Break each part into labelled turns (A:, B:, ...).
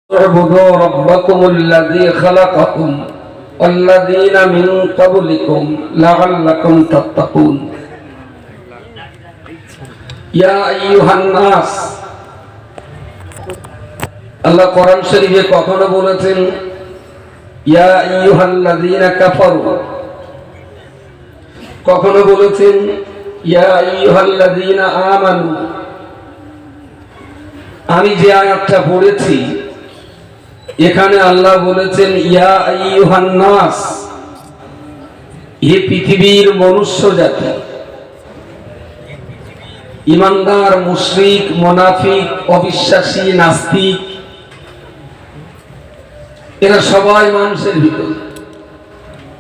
A: اعبدوا ربكم الذي خلقكم والذين من قبلكم لعلكم تتقون يا أيها الناس আল্লাহ কোরআন শরীফে কখনো বলেছেন ইয়া আইয়ুহাল্লাযীনা কাফারু, কখনো বলেছেন ইয়া আইয়ুহাল্লাযীনা আমানু। আমি যে আয়াতটা পড়েছি এখানে আল্লাহ বলেছেন ইয়া আইয়ুহান নাস, এই পৃথিবীর মনুষ্য জাতি, ঈমানদার, মুশরিক, মুনাফিক, অবিশ্বাসী, নাস্তিক, এরা সবাই মানুষের ভিতর।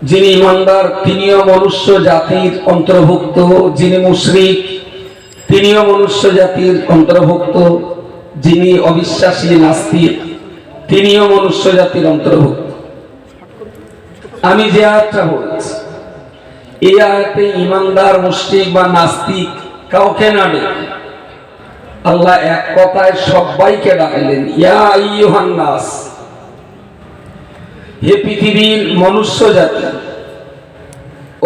A: যিনি ঈমানদার তিনিও মনুষ্য জাতির অন্তর্ভুক্ত, যিনি মুশরিক তিনিও মনুষ্য জাতির অন্তর্ভুক্ত, যিনি অবিশ্বাসী, নাস্তিক তিনিও মনুষ্য জাতির অন্তর্ভুক্ত। আমি যে আয়াতটা বলেছি এই আয়াতে ঈমানদার, মুশরিক বা নাস্তিক কাউকে না ডেকে আল্লাহ এক কথায় সবাইকে ডাকলেন ইয়া আইয়ুহান নাস, হে পৃথিবীর মনুষ্য জাতি,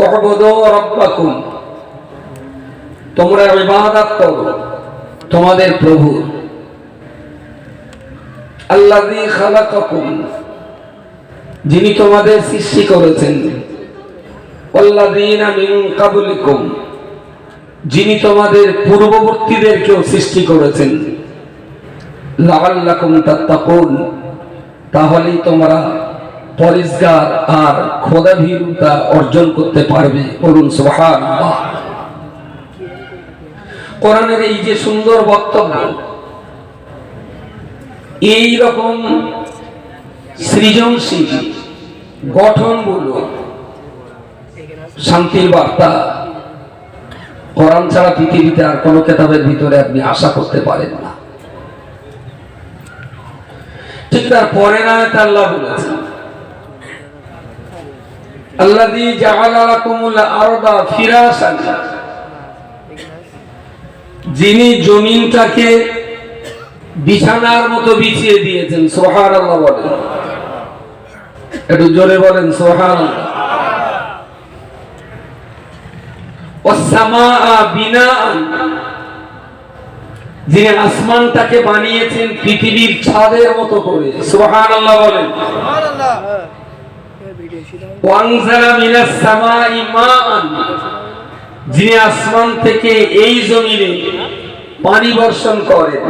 A: উ'বুদু রাব্বাকুম, তোমরা ইবাদত করো তোমাদের প্রভুর, আল্লাযী খালাকাকুম, যিনি তোমাদের সৃষ্টি করেছেন, ওয়াল্লাযীনা মিন ক্বাবলিকুম, যিনি তোমাদের পূর্ববর্তীদেরকেও সৃষ্টি করেছেন, লাআল্লাকুম তাত্তাকুন, তাহলেই তোমরা পরেজগার আর খোদাভীরুতা অর্জন করতে পারবে। বলুন সুবহানাল্লাহ। কোরআনের এই যে সুন্দর বক্তব্য, এই রকম সৃজনশীল গঠনমূলক শান্তির বার্তা কোরআন ছাড়া পৃথিবীতে আর কোন কিতাবের ভিতরে আপনি আশা করতে পারেন না। ঠিক তার পরের আয়াতে আল্লাহ বলেছেন আল্লাযী জাআলা লাকুমুল আরদা ফিরাশান, যিনি জমিনটাকে বিছানার মতো বিছিয়ে দিয়েছেন। সুবহানাল্লাহ বলেন, একটু জোরে বলেন সুবহানাল্লাহ। ওয়াস-সামাআ বিনাআন, যিনি আসমানটাকে বানিয়েছেন পৃথিবীর ছাদের মতো করে। সুবহানাল্লাহ বলেন। সুবহানাল্লাহ। ওয়ানজালা মিনাস সামাই মাআন, যিনি আসমান থেকে এই জমিনে পানি বর্ষণ করেন।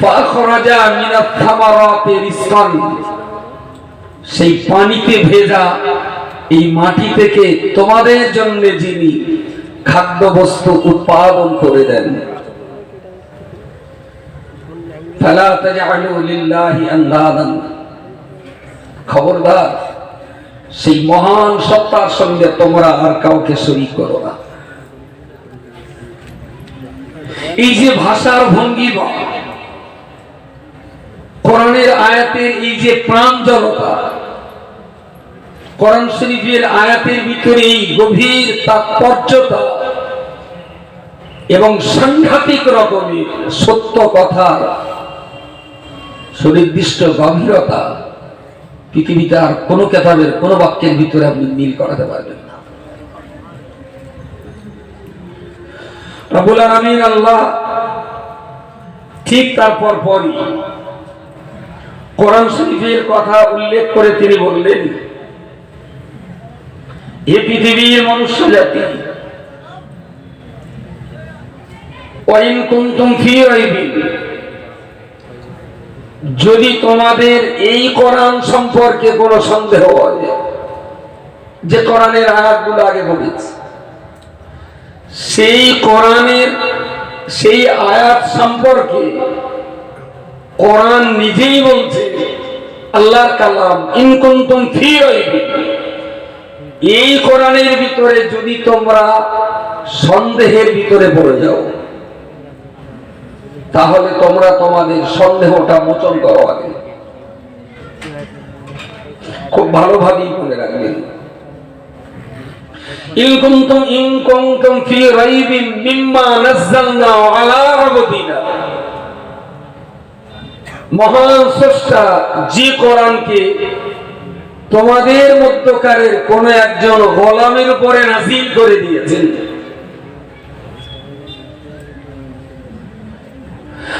A: ফাখরাজা মিনাত থামারাতি রিজকান, সেই পানিতে ভেজা এই মাটি থেকে তোমাদের জন্য যিনি খাদ্যবস্তু উৎপাদন করে দেন। ফালা তাজআলু লিল্লাহি আনদাদান, খবরদার সেই মহান সত্তার সঙ্গে তোমরা আর কাউকে শরীক করো না। এই যে ভাষার ভঙ্গিমা, কোরআনের আয়াতের এই যে প্রাঞ্জলতা, কোরআন শরীফের আয়াতের ভিতরে এই গভীর তাৎপর্যতা এবং সাংঘাতিক রকমের সত্য কথার সুনির্দিষ্ট গভীরতা পৃথিবীতে আর কোন কিতাবের কোন বাক্যের ভিতরে আপনি মিল করাতে পারবেন না। রব্বুল আলামিন আল্লাহ ঠিক তারপর পরই কোরআন শরীফের কথা উল্লেখ করে তিনি বললেন হে পৃথিবীর মনুষ্য জাতি, ওয়াইন কুনতুম ফী রাইবিন, যদি তোমাদের এই কোরআন সম্পর্কে কোনো সন্দেহ হয়, যে কোরআনের আয়াতগুলো আগে বলেছি সেই কোরআনের সেই আয়াত সম্পর্কে কোরআন নিজেই বলছে, আল্লাহর কালাম, ইন কুনতুম ফী রাইবিন, এই কোরআনের ভিতরে যদি তোমরা সন্দেহের ভিতরে পড়ে যাও তাহলে তোমরা তোমাদের সন্দেহটা মোচন করো আগে। খুব ভালোভাবেই মনে রাখবেন, ইন কুনতুম ফী রাইবিন মিম্মা নাযালনা আলা আবদিনা, মহান স্রষ্টা যে কোরআনকে তোমাদের মধ্যকারের কোন একজন গোলামের উপরে নাযিল করে দিয়েছেন,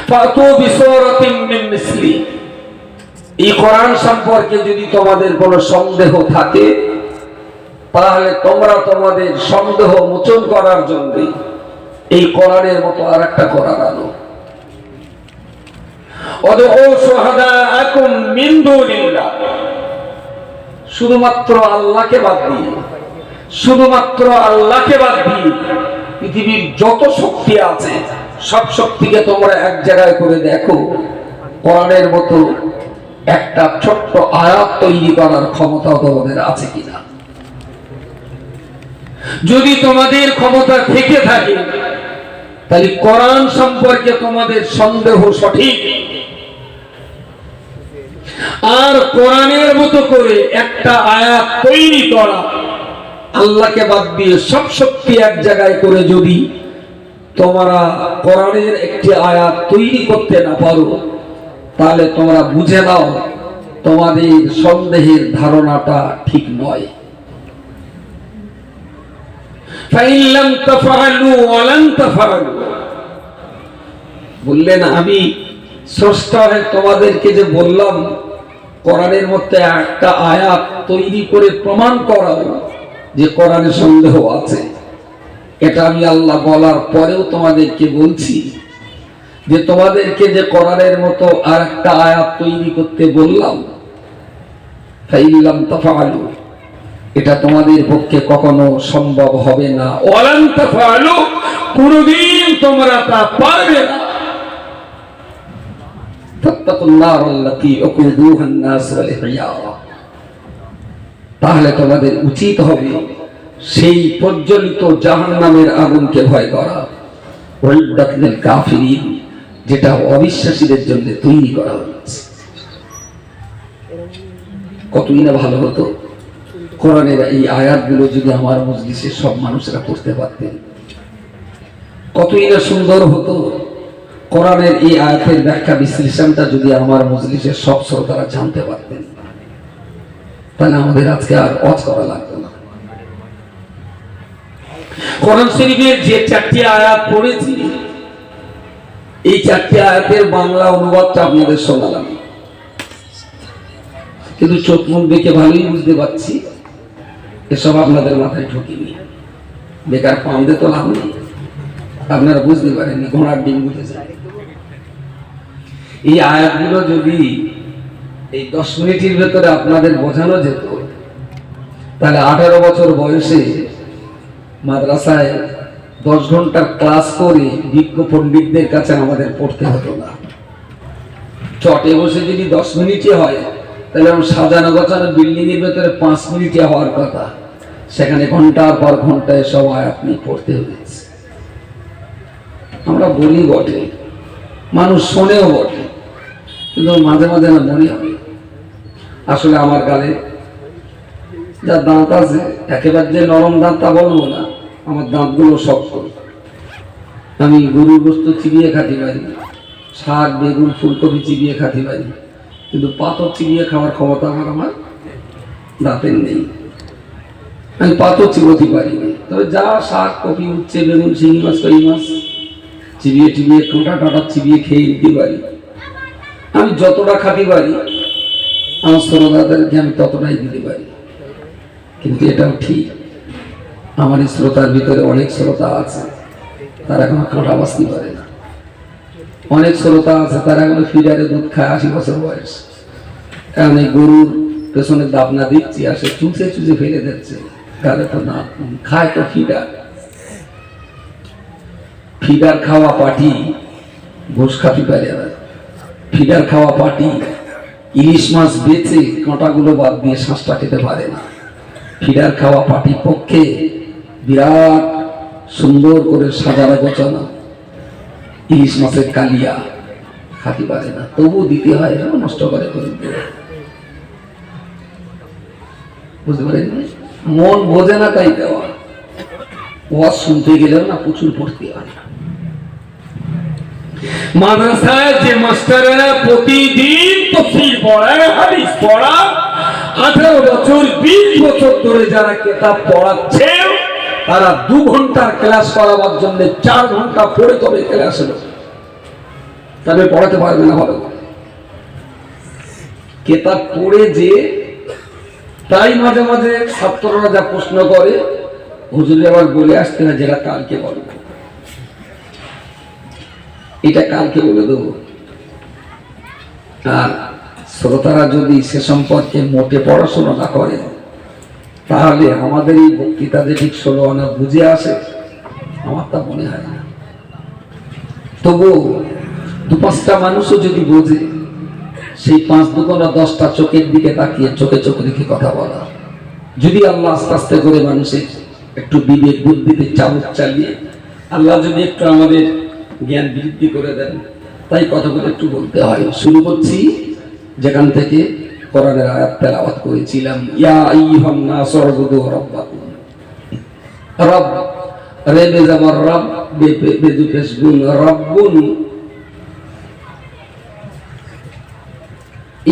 A: ফাতু বিসূরাতিন মিন মিসলি, এই কোরআন সম্পর্কে যদি তোমাদের কোনো সন্দেহ থাকে তাহলে তোমরা তোমাদের সন্দেহ মোচন করার জন্য এই কোরআনের মতো আরেকটা কোরআন আনো। ওয়াদউ শুহাদাআকুম মিন দুনিল্লাহ, শুধুমাত্র আল্লাহকে বাদ দিয়ে, শুধুমাত্র আল্লাহকে বাদ দিয়ে পৃথিবীর যত শক্তি আছে সব শক্তিকে তোমরা এক জায়গায় করে দেখো, কোরআনের মতো একটা ছোট্ট আয়াত তৈরি করার ক্ষমতা তোমাদের আছে কিনা। যদি তোমাদের ক্ষমতা থেকে থাকে তাহলে কোরআন সম্পর্কে তোমাদের সন্দেহ সঠিক, আর কোরআনের মতো করে একটা আয়াত তৈরি করা, আল্লাহকে বাদ দিয়ে সব শক্তি এক জায়গায় করে যদি তোমরা কোরআনের একটি আয়াত তৈরি করতে না পারো তাহলে তোমরা বুঝে নাও তোমাদের সন্দেহের ধারণাটা ঠিক নয়। ফাইন লাম তাফআলু ওয়া লান তাফআলু, বললেন আমি স্রষ্টা হয়ে তোমাদেরকে যে বললাম কোরআনের মধ্যে একটা আয়াত তৈরি করে প্রমাণ করাও যে কোরআনে সন্দেহ আছে, এটা আমি আল্লাহ বলার পরেও তোমাদেরকে বলছি যে তোমাদেরকে যে কোরআনের মতো আর একটা আয়াত তৈরি করতে বললাম, ফাইন লাম তাফআলু, এটা তোমাদের পক্ষে কখনো সম্ভব হবে না, ওয়া লান তাফআলু, কোনদিন তোমরা তা পারবে না। তাহলে তোমাদের উচিত হবে সেই প্রজ্বলিত জাহান্নামের আগুনকে ভয় করা, যেটা অবিশ্বাসীদের জন্য তৈরি করা হয়েছে। কতই না ভালো হতো কোরআনের এই আয়াতগুলো যদি আমার মজলিসে সব মানুষরা পড়তে পারতেন, কতই না সুন্দর হতো কোরআনের এই আয়াতের ব্যাখ্যা বিশ্লেষণটা যদি আমার মজলিসের সব শ্রোতারা জানতে পারতেন, তাহলে আমাদের আজকে আর ওয়াজ করা লাগতো না। কোরআন শরীফের যে 4টি আয়াত পড়েছি, এই 4টি আয়াতের বাংলা অনুবাদটা আপনাদের শোনালাম, কিন্তু চোখ মুখ দেখে ভালোই বুঝতে পারছি এসব আপনাদের মাথায় ঢুকিনি, বেকার পাউন্ডে তো লাভ নেই, আপনারা বুঝতে পারেননি, ঘোড়ার ডিম বুঝে যায়। এই আয়াতগুলো যদি এই 10 মিনিটের ভেতরে আপনাদের বোঝানো যেত তাহলে 18 বছর বয়সে মাদ্রাসায় 10 ঘন্টার ক্লাস করে বিজ্ঞ পণ্ডিতদের কাছে আমাদের পড়তে হতো না। চটে বসে যদি 10 মিনিটে হয় তাহলে সাজানো গোছানো বিল্ডিং এর ভেতরে 5 মিনিটে হওয়ার কথা, সেখানে ঘন্টার পর ঘন্টা সব আয়াত নিয়ে পড়তে হয়েছে। আমরা বলি বটে, মানুষ শোনেও বটে, কিন্তু মাঝে মাঝে না মনে হয় আসলে আমার গালে যা দাঁত আছে, একেবারে যে নরম দাঁত তা বলবো না, আমার দাঁতগুলো শক্ত। আমি গরুর গোস্ত চিবিয়ে খাতে পারি, শাক বেগুন ফুলকপি চিবিয়ে খাতে পারি, কিন্তু পাথর চিবিয়ে খাওয়ার ক্ষমতা আমার দাঁতের নেই। আমি পাথর চিবোতে পারিনি, তবে যা শাক কপি উচ্ছে বেগুন শিঙি মাছ কই মাছ চিবিয়ে টিবিয়ে টোটা টাটা চিবিয়ে খেয়ে নিতে পারি। আমি যতটা খাতে পারি আমার শ্রোতাদেরকে আমি ততটাই দিতে পারি, কিন্তু এটাও ঠিক আমার এই শ্রোতার ভিতরে অনেক শ্রোতা আছে তারা এখনো কাঁটা বাঁচতে পারে না, অনেক শ্রোতা আছে তারা এখনো ফিডারে দুধ খায় 80 বছর বয়স, কারণ এই গরুর পেছনে দাপনা দিচ্ছি আর সে চুষে চুষে ফেলে দিচ্ছে, গালে তো না খায় তো ফিডার। ফিডার খাওয়া পাটি ঘোষ খাতে পারে না, ফিডার খাওয়া পাটি ইলিশ মাছ বেচে কাঁটাগুলো বাদ দিয়ে শ্বাসটা খেতে পারে না। ফিডার খাওয়া পাটি পক্ষে বিরাট সুন্দর করে সাজানো গোছানো ইলিশ মাছের কালিয়া খাতে পারে না, তবু দিতে হয়, নষ্ট করে বুঝতে পারেন। মন বোঝে না তাই দেওয়া, ওয়াজ শুনতে গেলেও না প্রচুর পড়তে হয়। মাদ্রাসায় যে মাস্টারেরা প্রতিদিন তাফসীর পড়ায়, হাদিস পড়ায়, 18 বছর 20 বছর ধরে যারা কিতাব পড়াচ্ছে, তারা 2 ঘন্টার ক্লাস করাবার জন্য 4 ঘন্টা পড়ে তবে ক্লাসে বসে, তবে পড়াতে পারবে না ভালো কিতাব পড়ে যে। তাই মাঝে মাঝে ছাত্ররা যা প্রশ্ন করে, হুজুর আবার বলে আসতে না যেটা কালকে বলবো, এটা কালকে বলে দেবো। আর শ্রোতারা যদি সে সম্পর্কে মোটে পড়াশোনা না করে, তাহলে আমাদের এই বক্তৃতা যে ঠিক 16 আনা বুঝে আসে, আমার তা মনে হয় না। তবু 2-5টা মানুষও যদি বোঝে, সেই 5-2 10টা চোখের দিকে তাকিয়ে চোখে চোখ রেখে কথা বলা, যদি আল্লাহ আস্তে আস্তে করে মানুষের একটু বিবেক বুদ্ধিতে চাবুক চালিয়ে আল্লাহ যদি একটু আমাদের জ্ঞান বৃদ্ধি করে দেন, তাই কথাগুলো একটু বলতে হয়। শুরু করছি যেখান থেকে কোরআনের আয়াত তেলাওয়াত করেছিলাম, ইয়া আইয়ুহান নাস উবুদু রাব্বাকুম। রব, রে বে জাবার রব, বে দু পেশ গুণ, রব্বুন।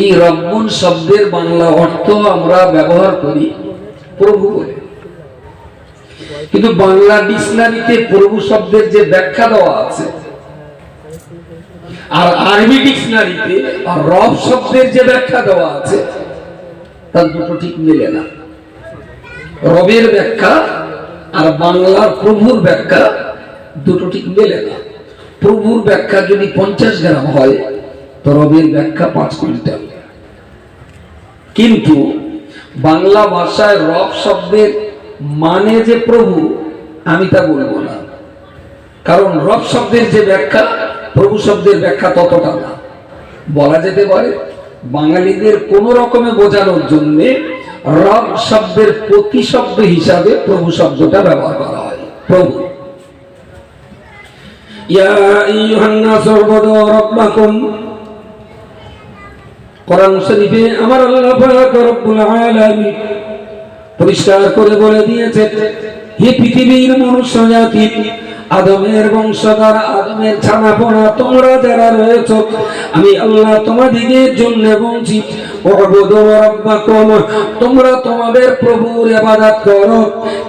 A: এই রব্বুন শব্দের বাংলা অর্থ আমরা ব্যবহার করি প্রভু বলে, কিন্তু বাংলা ডিকশনারিতে প্রভু শব্দের যে ব্যাখ্যা দেওয়া আছে, আর আরবি ডিকশনারিতে রব শব্দের যে ব্যাখ্যা দেওয়া আছে, তার দুটো ঠিক মেলে না। রবের ব্যাখ্যা আর বাংলার প্রভুর ব্যাখ্যা দুটো ঠিক মেলে না। প্রভুর ব্যাখ্যা যদি 50 গ্রাম হয়, তো রবের ব্যাখ্যা 5 কুইন্টাল। কিন্তু বাংলা ভাষায় রব শব্দের মানে যে প্রভু, আমি তা বলবো না, কারণ রব শব্দের যে ব্যাখ্যা, প্রভু শব্দের ব্যাখ্যা ততটা না। বলা যেতে পারে বাঙালিদের কোন রকমে বোঝানোর জন্য রব শব্দের প্রতিশব্দ হিসাবে প্রভু শব্দটা ব্যবহার করা হয়। প্রভু, ইয়া আইয়ুহান নাস উবুদু রাব্বাকুম। কোরআন শরীফে আমার আল্লাহ পাক রব্বুল আলামিন পরিষ্কার করে বলে দিয়েছে, হে পৃথিবীর মনুষ্য জাতি, আদমের বংশধর, আদমের ছানাপোনা তোমরা যারা রয়েছ, আমি আল্লাহ তোমাদিগের জন্য বলছি, উবুদু রাব্বাকুম, তোমরা তোমাদের প্রভুর ইবাদত করো।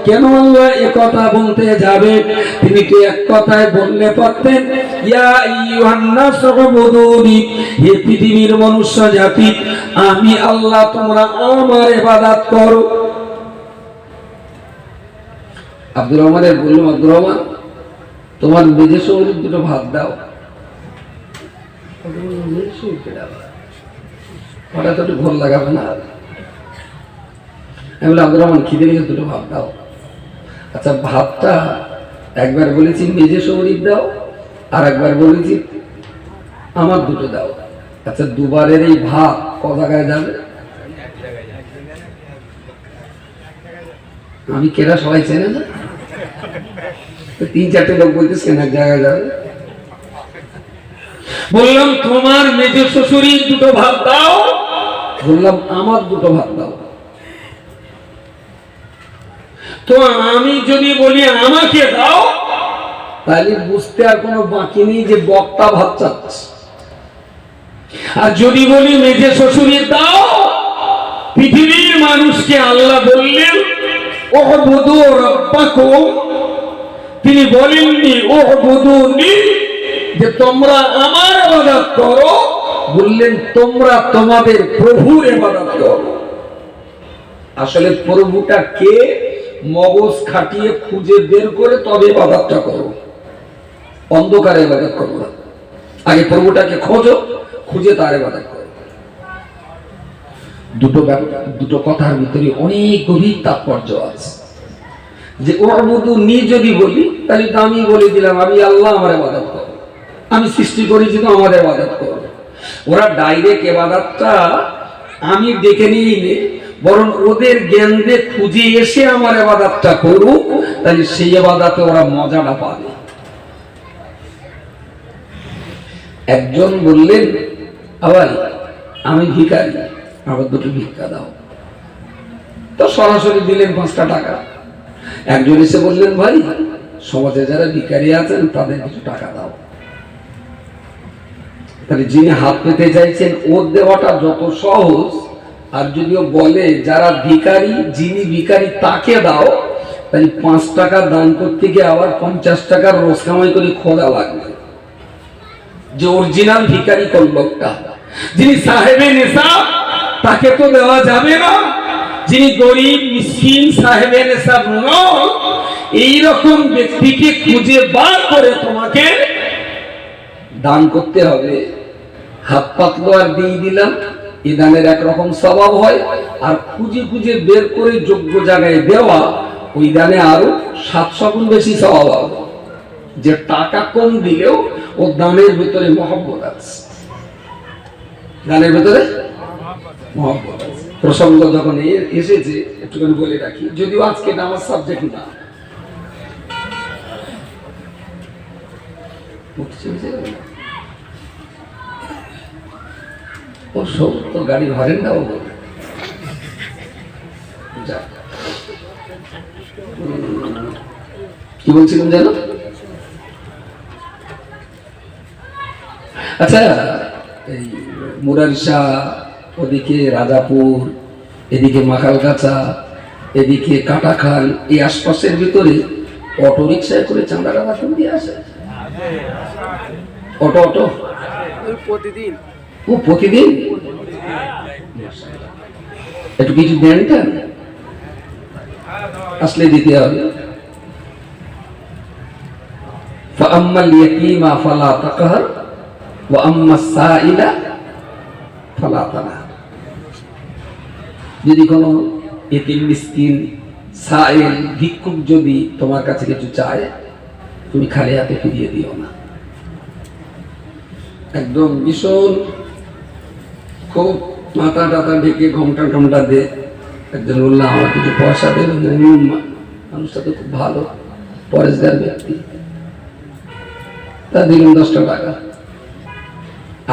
A: কেন আল্লাহ একথা বলতে যাবে? তিনি কি এক কথায় বললে পারতেন, ইয়া আইয়ুহান নাস উবুদুনি, হে পৃথিবীর মনুষ্য জাতি, আমি আল্লাহ তোমরা আমার ইবাদত করো। আব্দুর রহমানের বললাম, আব্দুর রহমান তোমার মেজে শহরের 2টো ভাত দাও। হঠাৎ একটু ঘোর লাগাবে না? আমি বললাম, আব্দুর রহমান খিদে লেগে 2টো ভাত দাও। আচ্ছা, ভাতটা একবার বলেছি মেজে শহরের দাও, আর একবার বলেছি আমার 2টো দাও। আচ্ছা, দুবারের এই ভাত ক জায়গায় যাবে? আমি কেরা সবাই চেনে না, 3-4টে লোক বলতেছেন এক জায়গায় যাবে। বললাম তোমার মেজে শ্বশুরের 2টো ভাত দাও, বললাম আমার 2টো ভাত দাও। তো আমি যদি বলি আমাকে দাও, তাহলে বুঝতে আর কোনো বাকি নেই যে বক্তা ভাত চাচ্ছে। আর যদি বলি মেজে শ্বশুরের দাও, পৃথিবীর মানুষকে আল্লাহ বললেন উবুদু রাব্বাকুম, তিনি বলেননি উবুদুনি, যে তোমরা আমার ইবাদত করো, বললেন তোমরা তোমাদের প্রভুর ইবাদত করো। আসলে প্রভুটা কে, মগজ খাটিয়ে খুঁজে বের করে তবে ইবাদতটা করো, অন্ধকারে ইবাদত করো না। আগে প্রভুটাকে খোঁজো, খুঁজে তার ইবাদত করো। দুটো কথার ভিতরে অনেক গভীর তাৎপর্য আছে। যে উবুদুনি যদি বলি, তাহলে তো আমি বলে দিলাম আমি আল্লাহ আমার ইবাদত করো, আমি সৃষ্টি করেছি তো আমার ইবাদত করো। ওরা ডাইরেক্ট ইবাদতটা আমি দেখে নিই নে, বরং ওদের জ্ঞান দিয়ে খুঁজে এসে আমার ইবাদতটা করুক, তাহলে সেই ইবাদতে ওরা মজাটা পাবে। একজন বললেন, ভাই আমি ভিখারি, আমার 2টো ভিক্ষা দাও। তো সরাসরি দিলেন 5টা টাকা। একজন এসে বললেন, ভাই সমাজে যারা ভিখারি আছেন তাদের কিছু টাকা দাও। তাহলে যিনি হাত পেতে চাইছেন ওর দেওয়াটা যত সহজ, আর যদিও বলে যারা ভিখারি, যিনি ভিখারি তাকে দাও, তাহলে 5 টাকা দান করতে গিয়ে আবার 50 টাকার রোজ কামাই করে খোদা লাগবে। যে অরিজিনাল ভিখারি কোন লোকটা, যিনি সাহেবে নেশাব তাকে তো দেওয়া যাবে না। যিনি গরিব মিসকিন সাহেবে নেশাব নয়, এইরকম ব্যক্তিকে খুঁজে বার করে তোমাকে দান করতে হবে। হাত পাতলো আর দিয়ে দিলাম, এই দানের একরকম স্বভাব হয়, আর খুঁজে খুঁজে বের করে যোগ্য জায়গায় দেওয়া, ওই দানে আরো 700 গুণ বেশি স্বভাব হবে। যে টাকা কম দিলেও ও দানের ভিতরে মহব্বত আছে, দানের ভিতরে মহব্বত আছে। প্রসঙ্গ যখন এসেছে একটুখানি বলে রাখি, যদিও আজকে এটা আমার সাবজেক্ট না। ও সব তো গাড়ি ভরেন না, ও কি বলছিলাম জানো? আচ্ছা, এই মুরারশা, ওদিকে রাজাপুর, এদিকে মাখালগাছা, এদিকে কাটাখাল, এই আশপাশের ভিতরে অটো রিক্সায় করে চাঁদা টাকা দিয়ে আসে। অটো অটো প্রতিদিন, ও প্রতিদিন একটু কিছু দেন, আসলে দিতে হবে। ফাআম্মাল ইয়াতীমা ফালা তাকহার ওয়া আম্মাস সাইলা ফালা তানহার। যদি কোনো এতিম মিসকিন সাইল ভিক্ষুক যদি তোমার কাছে কিছু চায়, তুমি খালি হাতে ফিরিয়ে দিও না। একদম ভীষণ খুব মাথা টাথা ঢেকে ঘোমটা টমটা দে একজন বললাম আমার কিছু পয়সা দেবেন, মানুষটা তো খুব ভালো পরেশগার ব্যক্তি, তা দিলেন 10 টাকা।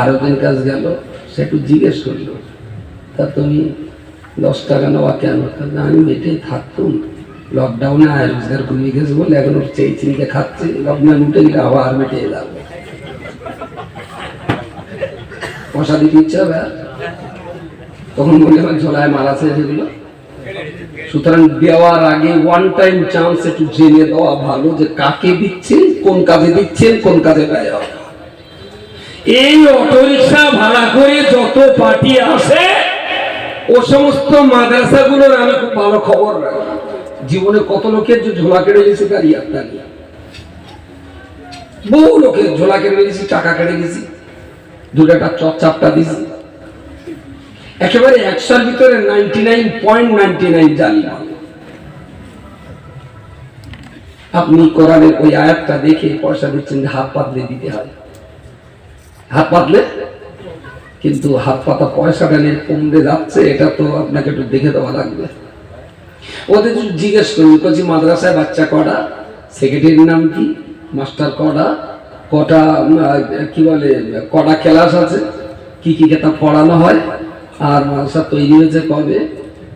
A: আরো দিন কাজ গেল, সে একটু জিজ্ঞেস করলো, তা তুমি 10 টাকা নেওয়া কেন? আমি মেটেই থাকতুম, লকডাউনে আয় রোজগার কমে গেছে বলে এখন ওর চেয়ে চিনিকে খাচ্ছে, লকডাউন উঠে গেলে আবার মেটে যাবে, পয়সা দিতে ইচ্ছে হবে। তখন মনে হয় ঝোলায় মাল আছে যেগুলো। সুতরাং দেওয়ার আগে ওয়ান টাইম চান্স একটু জেনে দেওয়া ভালো, যে কাকে দিচ্ছেন, কোন কাজে দিচ্ছেন, কোন কাজে ব্যয় হবে। এই অটোরিকশা ভাড়া করে যত পার্টি আসে, ও সমস্ত মাদ্রাসাগুলোর আমি খুব ভালো খবর রাখি। জীবনে কত লোকের যে ঝোলা কেটে গেছে তার ইয়াত্তা নিয়ে, বহু লোকের ঝোলা কেটে গেছি, টাকা কেটে গেছি, 2 টাকা চাপটা দিছি। একেবারে 100-র ভিতরে 99.99 জানি না। আপনি কোরআনের ওই আয়াতটা দেখে পয়সা দিচ্ছেন যে হাত পাতলে দিতে হয়, হাত পাতলে, কিন্তু হাত পাতা পয়সাটা নিয়ে কমতে যাচ্ছে, এটা তো আপনাকে একটু দেখে দেওয়া লাগবে। ওদের জিজ্ঞেস করুন, বলছি মাদ্রাসায় বাচ্চা কটা, সেক্রেটারির নাম কি, মাস্টার কটা, কটা কি বলে কটা ক্লাস আছে, কি কি কিতাব পড়ানো হয়, আর মাদ্রাসা তৈরি হয়েছে কবে,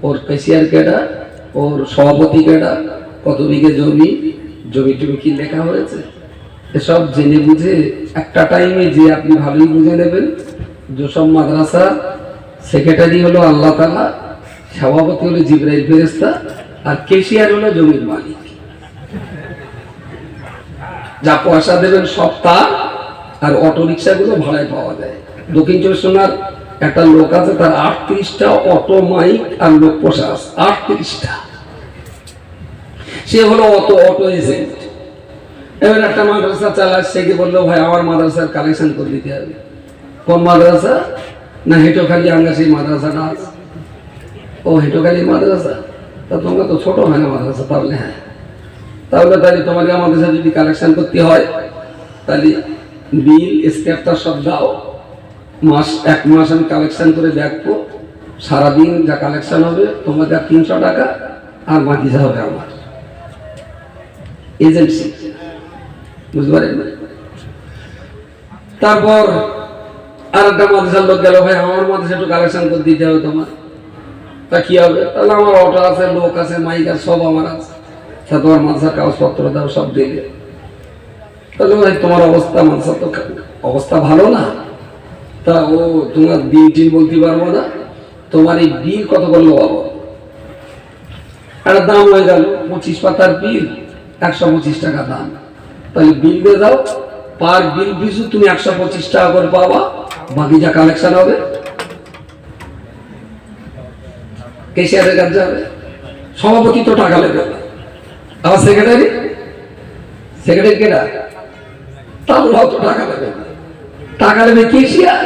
A: ওর ক্যাশিয়ার কেডা, ওর সভাপতি কেডা, কত বিঘে জমি, জমি টমি কি লেখা হয়েছে, এসব জেনে বুঝে একটা টাইমে যে আপনি ভালোই বুঝে নেবেন। যেসব মাদ্রাসা সেক্রেটারি হলো আল্লাহ তাআলা, সভাপতি হলো জিবরাইল ফেরেশতা, আর ক্যাশিয়ার হলো জমির মালিক। যা পয়সা দেবেন সব তার, আর অটো রিক্সাগুলো ভাড়ায় পাওয়া যায়। দক্ষিণ চব্বিশ পরগনার একটা লোক আছে, তার 38টা অটো মাইক আর লোক প্রশাস, 38টা। সে হলো অটো এজেন্ট। এবার একটা মাদ্রাসা চালায়, সে কি বললো, ভাই আমার মাদ্রাসার কালেকশন করে দিতে হবে। কোন মাদ্রাসা? না হেঁটোখালি, আমরা সেই মাদ্রাসাটা আছে। ও হেঁটোখালি মাদ্রাসা, তা তোমরা তো ছোট হয় না মাদ্রাসা, তাহলে হ্যাঁ, তাহলে তোমাকে আমাদের সাথে যদি কালেকশন করতে হয়, তাহলে বিল স্ক্যাপটা সব দাও, এক মাস আমি কালেকশন করে দেখবো, সারাদিন যা কালেকশন হবে তোমাদের 300 টাকা, আর বাকি যা হবে আমার এজেন্সি, বুঝতে পারেন। তারপর আর একটা মাদ্রাসার লোক গেল, ভাই আমার মাদ্রাসা একটু কালেকশন করে দিতে হবে তোমার, তা কি হবে? তাহলে আমার অটো আছে, লোক আছে, মাইক আছে, সব আমার আছে, তা তোমার মাদ্রাসার কাগজপত্র দাও, সব দিলে। তাহলে ভাই তোমার অবস্থা, মাদ্রাসার তো অবস্থা ভালো না, তা ও তোমার দিন টিন বলতে পারবো না, তোমার এই বিল কত করলো বাবা? একটা দাম হয়ে গেল 25 পাতার বিল, 125 টাকা দাম। তাহলে বিল দিয়ে দাও, পার বিল পিছু তুমি 125 টাকা করে পাবা, বাকি যা কালেকশন হবে কেশিয়ারের কাছে যাবে। সভাপতি তো টাকা লেগে, আবার সেক্রেটারি কেটা তারাও তো টাকা দেবে, টাকা দেবে কেশিয়ার।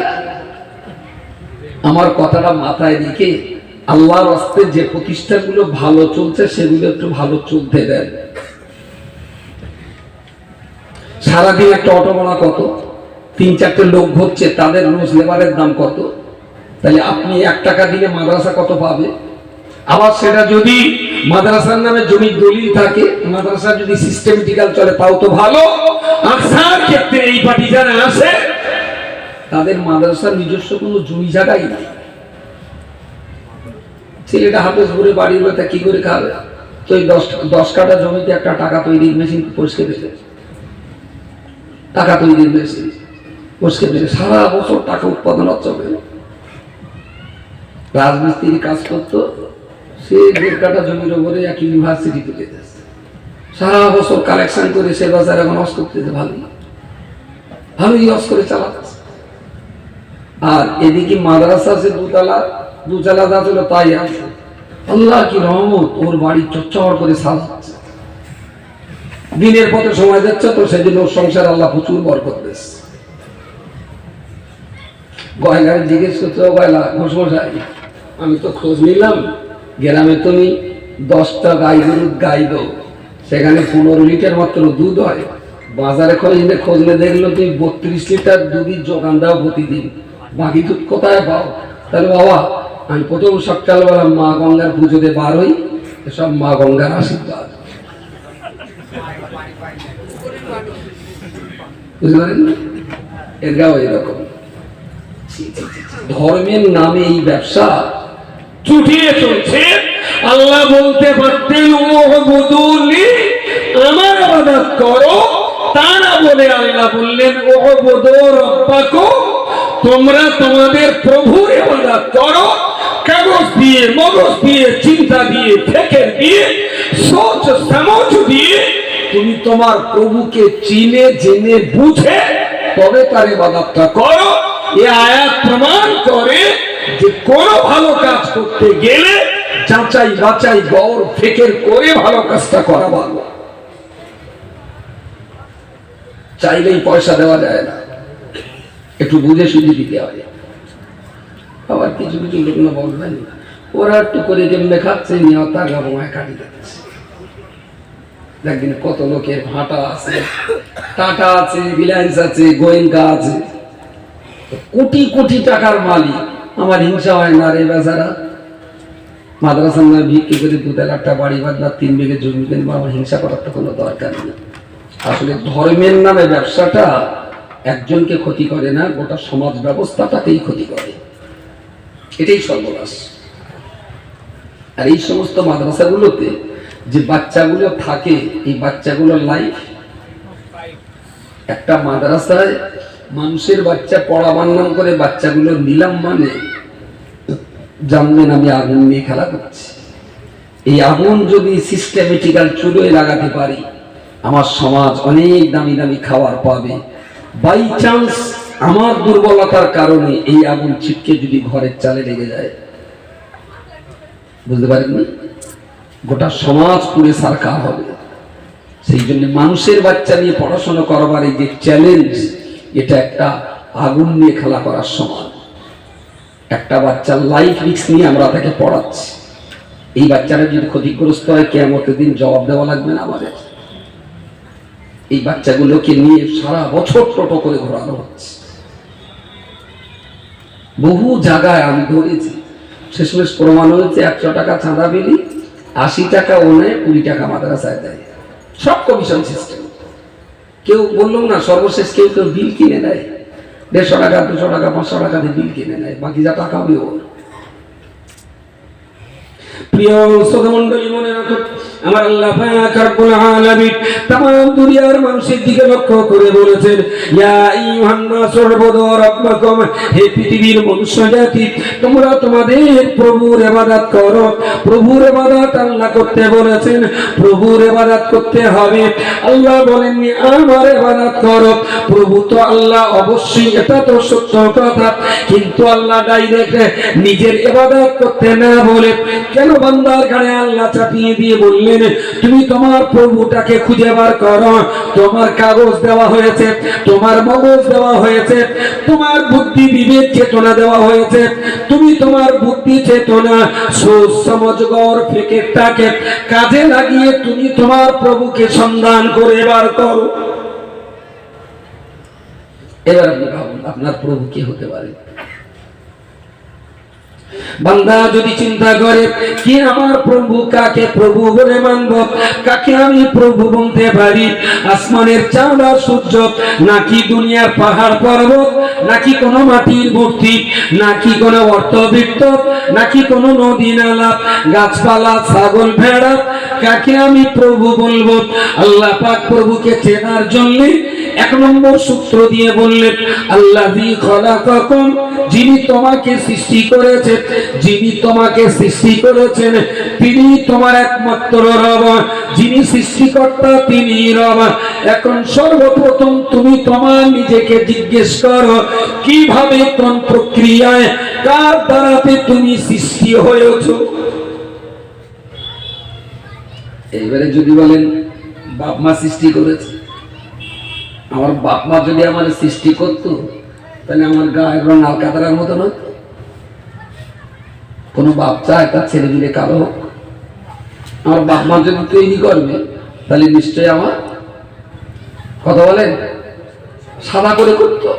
A: আমার কথাটা মাথায় রেখে আল্লাহর রাস্তে যে প্রতিষ্ঠানগুলো ভালো চলছে সেগুলো একটু ভালো চলতে দেন। সারাদিন একটা অটো ভাড়া কত, 3-4টে লোক ভরছে, তাদের রোজ লেবারের দাম কত? তাহলে আপনি 1 টাকা দিলে মাদ্রাসা কত পাবে? আবার সেটা যদি মাদ্রাসার নামে জমির দলিল থাকে, মাদ্রাসা যদি সিস্টেমেটিক্যাল চলে তাও তো ভালো। আকসার ক্ষেত্রে এই পার্টি যারা আসে তাদের মাদ্রাসার নিজস্ব কোনো জমি জায়গাই নাই। ছেলেটা হাফেজ করে বাড়ির লোকটা কি করে খাবে? তো এই 10 কাঠা জমিতে একটা টাকা তৈরির মেশিন পরিষ্কার পেলে, টাকা তৈরির মেশিন পরিষ্কার পেলে সারা বছর টাকা উৎপাদন হচ্ছে। রাজমিস্ত্রি কাজ করতো, সে 1.5 কাঠা জমির উপরে এক ইউনিভার্সিটি তুলে দিয়েছে, সারা বছর কালেকশন করে সে বাজার এখন অস করতেছে, ভালোই অস করে চালাচ্ছে। আর এদিকে মাদ্রাসা আছে দুতলা যা ছিল তাই আছে। আল্লাহ কি রহমত, ওর বাড়ি চচ্চর করে সাজাচ্ছে, দিনের পথে সময় যাচ্ছে, তো সেদিন ওর সংসার আল্লাহ প্রচুর বরকত দিয়েছে। গয়লারে জিজ্ঞেস করতে, গয়লা ঘোষমশাই, আমি তো খোঁজ নিলাম গ্রামে তুমি 10টা গাই দাও, সেখানে 15 লিটার মাত্র দুধ হয়, বাজারে খোঁজ নিয়ে দেখলো তুমি 32 লিটার দুধের যোগান দাও প্রতিদিন, বাকি দুধ কোথায় পাও? তাহলে বাবা আমি প্রথম সকালবেলা মা গঙ্গার পুজোতে বার হই, এসব মা গঙ্গার আশীর্বাদ, বুঝতে পারেন না? এর গাও এরকম ধর্মের নামে এই ব্যবসা চুটিয়ে চলছে। আল্লাহ বলতে পারতেন ওহবুদুনি, আমার ইবাদত করো, তা না বলে আল্লাহ বললেন ওহবুদু রাব্বাকুম, তোমরা তোমাদের প্রভুর ইবাদত করো। কাগজ দিয়ে, মগজ দিয়ে, চিন্তা দিয়ে, ফিকির দিয়ে, সোচ সমঝ দিয়ে তুমি তোমার প্রভুকে চিনে জেনে বুঝে তবে তার ইবাদতটা করো। এই আয়াত প্রমাণ করে যে কোন ভালো কাজ করতে গেলে যাচাই বাছাই গৌর ফিকির করে ভালো কাজটা করা ভালো। চাইলেই পয়সা দেওয়া যায় না, একটু বুঝে সুঝে দিতে হয়। আবার কিছু কিছু লোক না বলবেন, ওরা একটু করে কেমনে খাচ্ছে, নিয়ে টাকা বোমায় কাটি যাচ্ছে। দেখবেন কত লোকের ভাটা আছে, টাটা আছে, রিলায়েন্স আছে, গোয়েঙ্কা আছে, কোটি কোটি টাকার মালিক। আমার হিংসা হয় না রে বেচারা, মাদ্রাসার নামে বিক্রি করে 2 লাখ টাকা বাড়ি বাঁধলা, 3 বিঘে জমি কিনবো, আমার হিংসা করার তো কোনো দরকার নেই। আসলে ধর্মের নামে ব্যবসাটা একজনকে ক্ষতি করে না, গোটা সমাজ ব্যবস্থাটাকেই ক্ষতি করে, এটাই সর্বনাশ। আর এই সমস্ত মাদ্রাসাগুলোতে যে বাচ্চাগুলো থাকে, এই বাচ্চাগুলোর লাইফ, একটা মাদ্রাসায় মানুষের বাচ্চা পড়াবার নাম করে বাচ্চাগুলো নিলাম, মানে জানবেন আমি আগুন নিয়ে খেলা করছি। এই আগুন যদি সিস্টেমেটিক্যাল চুলোয় লাগাতে পারি, আমার সমাজ অনেক দামি দামি খাবার পাবে। বাই চান্স আমার দুর্বলতার কারণে এই আগুন ছিটকে যদি ঘরের চালে লেগে যায়, বুঝতে পারেননি, গোটা সমাজ পুরে সারকার হবে। সেই জন্য মানুষের বাচ্চা নিয়ে পড়াশোনা করবার এই যে চ্যালেঞ্জ, এটা একটা আগুন নিয়ে খেলা করার সমান। একটা বাচ্চার লাইফ রিস্ক নিয়ে আমরা তাকে পড়াচ্ছি। এই বাচ্চারা যদি ক্ষতিগ্রস্ত হয়, কিয়ামতের দিন জবাব দেওয়া লাগবে না আমাদের। এই বাচ্চাগুলোকে নিয়ে সারা বছর টোটো করে ঘোরানো হচ্ছে। বহু জায়গায় আমি ধরেছি, শেষমেশ প্রমাণ হয়েছে 100 টাকা চাঁদা বিলি, 80 টাকা ও নেয়, 20 টাকা মাদ্রাসায় দেয়, সব কমিশন সিস্টেম। কেউ বললাম না, সর্বশেষ কেউ কেউ বিল কিনে নেয়, 150 টাকা, 200 টাকা, 500 টাকা দিয়ে বিল কিনে নেয়, বাকি যা টাকা হবে ওর। প্রিয় শ্রোতা মন্ডলী, মনে রাখো আমার আল্লাহ পাক রব্বুল আলামিন तमाम দুনিয়ার মানুষের দিকে লক্ষ্য করে বলেছেন, ইয়া আইয়ুহান নাস উবুদু রাব্বাকুম, হে পৃথিবীর মনুষ্য জাতি, তোমরা তোমাদের প্রভুর ইবাদত করো। প্রভুর ইবাদত আল্লাহ করতে বলেছেন, প্রভুর ইবাদত করতে হবে। আল্লাহ বলেননি আমার ইবাদত করো। প্রভু তো আল্লাহ, অবশ্যই এটা তো সত্য কথা, কিন্তু আল্লাহ ডাইরেক্ট নিজের ইবাদত করতে না বলে কেন বান্দার ঘাড়ে আল্লাহ চাপিয়ে দিয়ে বললেন, তুমি তোমার প্রভুটাকে খুঁজে বার করো। তোমার কাগজ দেওয়া হয়েছে, তোমার মগজ দেওয়া হয়েছে, তোমার বুদ্ধি বিবেক চেতনা দেওয়া হয়েছে, তুমি তোমার বুদ্ধি চেতনা সোচ সমঝ গর ফিকিরটাকে কাজে লাগিয়ে তুমি তোমার প্রভুকে সন্ধান করে বার করো। এবার আপনি ভাবুন আপনার প্রভু কে হতে পারে। বান্দা যদি চিন্তা করে কি আমার প্রভু, কাকে প্রভু বলে মানব, কাকে আমি প্রভু বলতে পারি, আসমানের চাঁদ আর সূর্য, নাকি দুনিয়ার পাহাড় পর্বত, নাকি কোনো মাটির মূর্তি, নাকি কোনো অর্থবৃত্ত, নাকি কোনো নদী নালা, গাছপালা, ছাগল ভেড়া, কাকে আমি প্রভু বলবো? আল্লাহ পাক প্রভুকে চেনার জন্য এক নম্বর সূত্র দিয়ে বললেন, আল্লাযী খলাকাকুম, যিনি তোমাকে সৃষ্টি করেছেন, যিনি তোমাকে সৃষ্টি করেছেন তিনি তোমার একমাত্র রব, যিনি সৃষ্টিকর্তা তিনি রব। এখন সর্বপ্রথম তুমি তোমার নিজেকে জিজ্ঞেস করো, কিভাবে, কোন প্রক্রিয়ায়, কার দ্বারাতে তুমি সৃষ্টি হয়েছো? এইবারে যদি বলেন বাপ মা সৃষ্টি করেছে, আমার বাপ মা যদি আমার সৃষ্টি করতো তাহলে আমার গায়ের রং আলকাতারার মতো নয়। কোন বাপ চায় তার ছেলে দিলে কালো হোক? আমার বাপ মা যদি তৈরি করবে তাহলে নিশ্চয়ই আমার, কথা বলেন, সাদা করে করতো।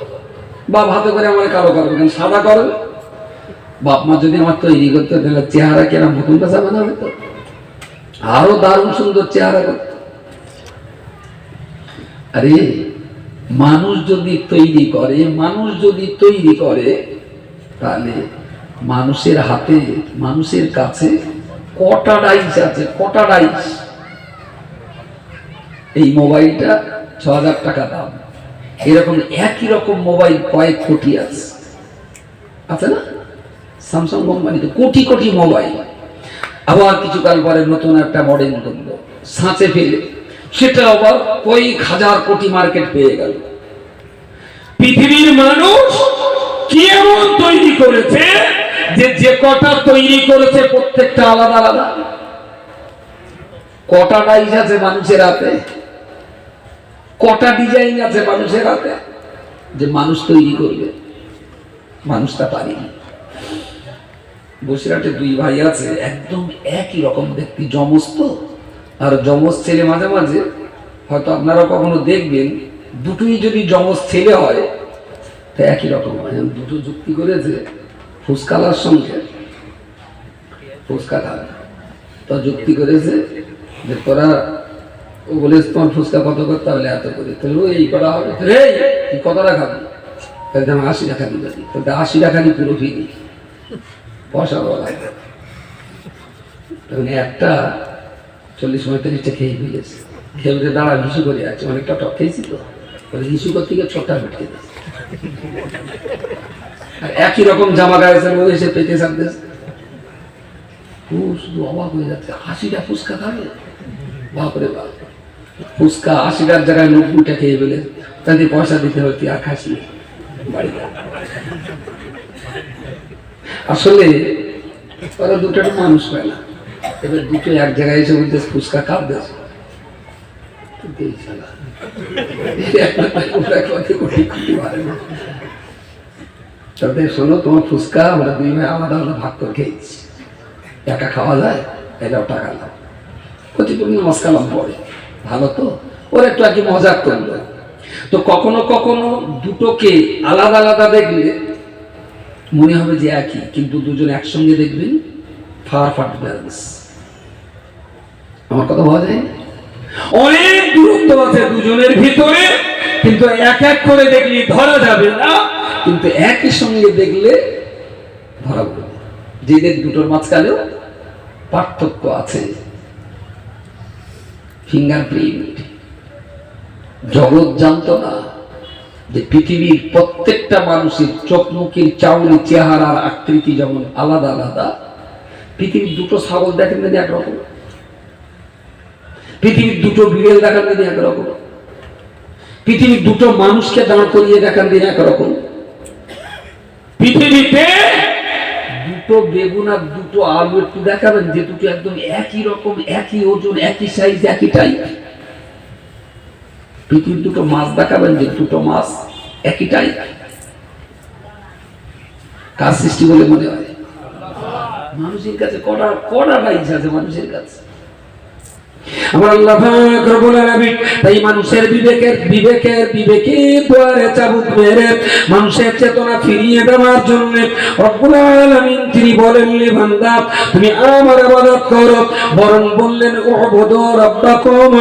A: বাপ হাতে করে আমার কালো করবে কেন? সাদা করবে। বাপ মা যদি আমার তৈরি করতো তাহলে চেহারা কেনা নতুন কাছে বানা হতো, আরো দারুণ সুন্দর চেহারা করত। আরে মানুষ যদি তৈরি করে, মানুষ যদি তৈরি করে তাহলে মানুষের হাতে, মানুষের কাছে কটা ডাইস আছে, কটা ডাইস। এই মোবাইলটা ৬,০০০ টাকা দাম, এরকম একই রকম মোবাইল কয়েক কোটি আছে না? স্যামসাং কোম্পানিতে কোটি কোটি মোবাইল। আবার কিছুকাল পরে নতুন একটা মডেল করলো, ছাঁচে ফেলে, সেটা আবার কয়েক হাজার কোটি মার্কেট পেয়ে গেল। পৃথিবীর মানুষ কি এমন তৈরি করেছে যে যে কটা তৈরি করেছে প্রত্যেকটা আলাদা আলাদা? কটা ডাইস আছে মানুষের হাতে, কটা ডিজাইন আছে মানুষের হাতে যে মানুষ তৈরি করবে? মানুষটা পারেনি। বসিরহাটে দুই ভাই আছে, একদম একই রকম দেখতে, যমজ তো। আর যমজ ছেলে মাঝে মাঝে হয়তো আপনারা কখনো দেখবেন, দুটোই যদি যমজ ছেলে হয় তা একই রকম হয়। দুটো যুক্তি করেছে ফুসকালার সঙ্গে, ফুসকা খাবে তো যুক্তি করেছে যে তোরা, ও বলে তোমার ফুসকা কত করতে হবে, এত করে, তাহলে এই করা হবে, তুই কতটা খাবি? তাহলে আমি ৮০ টাকা দিবি, তাহলে ৮০ টাকা দিয়ে পুরো ফিরি পয়সা বলা। তখন একটা ৪০-৪৫টা খেয়ে ফেলেছে, খেয়ে দাঁড়া হিসু করে আছে, অনেকটা টক খেয়েছি তো, হিসু করতে গিয়ে ছোটটা ভেটকে দিয়েছে। আর একই রকম জামা গায়েছে, এসে পেতে থাকতেছে, শুধু অবাক হয়ে যাচ্ছে, ৮০টা ফুচকা খাবে, বাপরে বাপ। ফুচকা ৮০টার জায়গায় ৯০টা খেয়ে ফেলে, তাদের পয়সা দিতে হচ্ছে, আর খাসি বাড়িতে। আসলে ওরা দুটো মানুষ হয় না, এবার দুটো এক জায়গায় এসে বলতে ফুচকা খাবে। তাদের শোনো, তোমার ফুচকা আমরা দুই ভাই আলাদা আলাদা ভাগ করে খেয়েছি, একা খাওয়া যায়, এটাও টাকা দাও, ক্ষতিপূর্ণ মস্কালাম পড়ে, ভালো তো। ওর একটু আর কি মজাক করলো। তো কখনো কখনো দুটোকে আলাদা আলাদা দেখলে মনে হবে যে একই, কিন্তু দুজন একসঙ্গে দেখবেন ফার ব্যালেন্স। আমার কথা বলা যায়, অনেক দূরত্ব আছে দুজনের ভিতরে, কিন্তু এক এক করে দেখলে ধরা যাবে না, কিন্তু একই সঙ্গে দেখলে ধরা পড়বে। যেদের দুটোর মাঝখানেও পার্থক্য আছে। ফিঙ্গারপ্রিন্ট। জগৎ জানতো না যে পৃথিবীর প্রত্যেকটা মানুষের চোখ মুখের চাউনি চেহারার আকৃতি যেমন আলাদা আলাদা, পৃথিবীর দুটো ছাগল দেখেন যদি একরকম, পৃথিবীর দুটো বিড়াল দেখান যদি একরকম, পৃথিবীর দুটো মানুষকে দাঁড় করিয়ে দেখান দিন একরকম, পৃথিবীতে দুটো বেগুন আর দুটো আলু একটু দেখাবেন যে দুটো একদম একই রকম, একই ওজন, একই সাইজ, একই টাইপ। পৃথিবীর দুটো মাছ দেখাবেন যে দুটো মাছ একই টাইপ। কার সৃষ্টি বলে মনে হয়? মানুষের কাছে কটা কটা রাইজ আছে মানুষের কাছে। আমার আল্লাহ পাক রব্বুল আলামিন তাই মানুষের বিবেকে দুয়ারে চাবুক মেরে মানুষের চেতনা ফিরিয়ে দেওয়ার জন্য রব্বুল আলামিন তিনি বলেন, বান্দা তুমি আমার ইবাদত করো, বরং বললেন উবুদু রাব্বাকুম,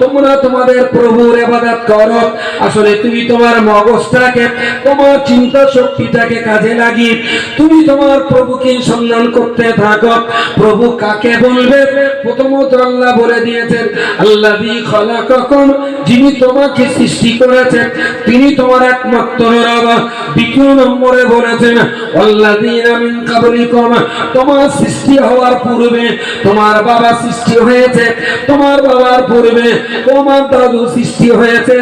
A: তোমরা তোমাদের প্রভুর ইবাদত করো। আসলে তুমি তোমার মগজটাকে, তোমার চিন্তা শক্তিটাকে কাজে লাগিয়ে তুমি তোমার প্রভুকে সম্মান করতে থাকো। প্রভু কাকে বলবে? প্রথমত আল্লাহ বলে দিয়েছেন আল্লাযী খালাকাকুম, যিনি তোমাকে সৃষ্টি করেছেন তিনি তোমার একমাত্র রব। দ্বিতীয় নম্বরে বলেছেন আল্লাযীনা মিন ক্বাবলিকুম, তোমার সৃষ্টি হওয়ার পূর্বে তোমার বাবা সৃষ্টি হয়েছে, তোমার বাবার পূর্বে তোমার দাদু সৃষ্টি হয়েছে,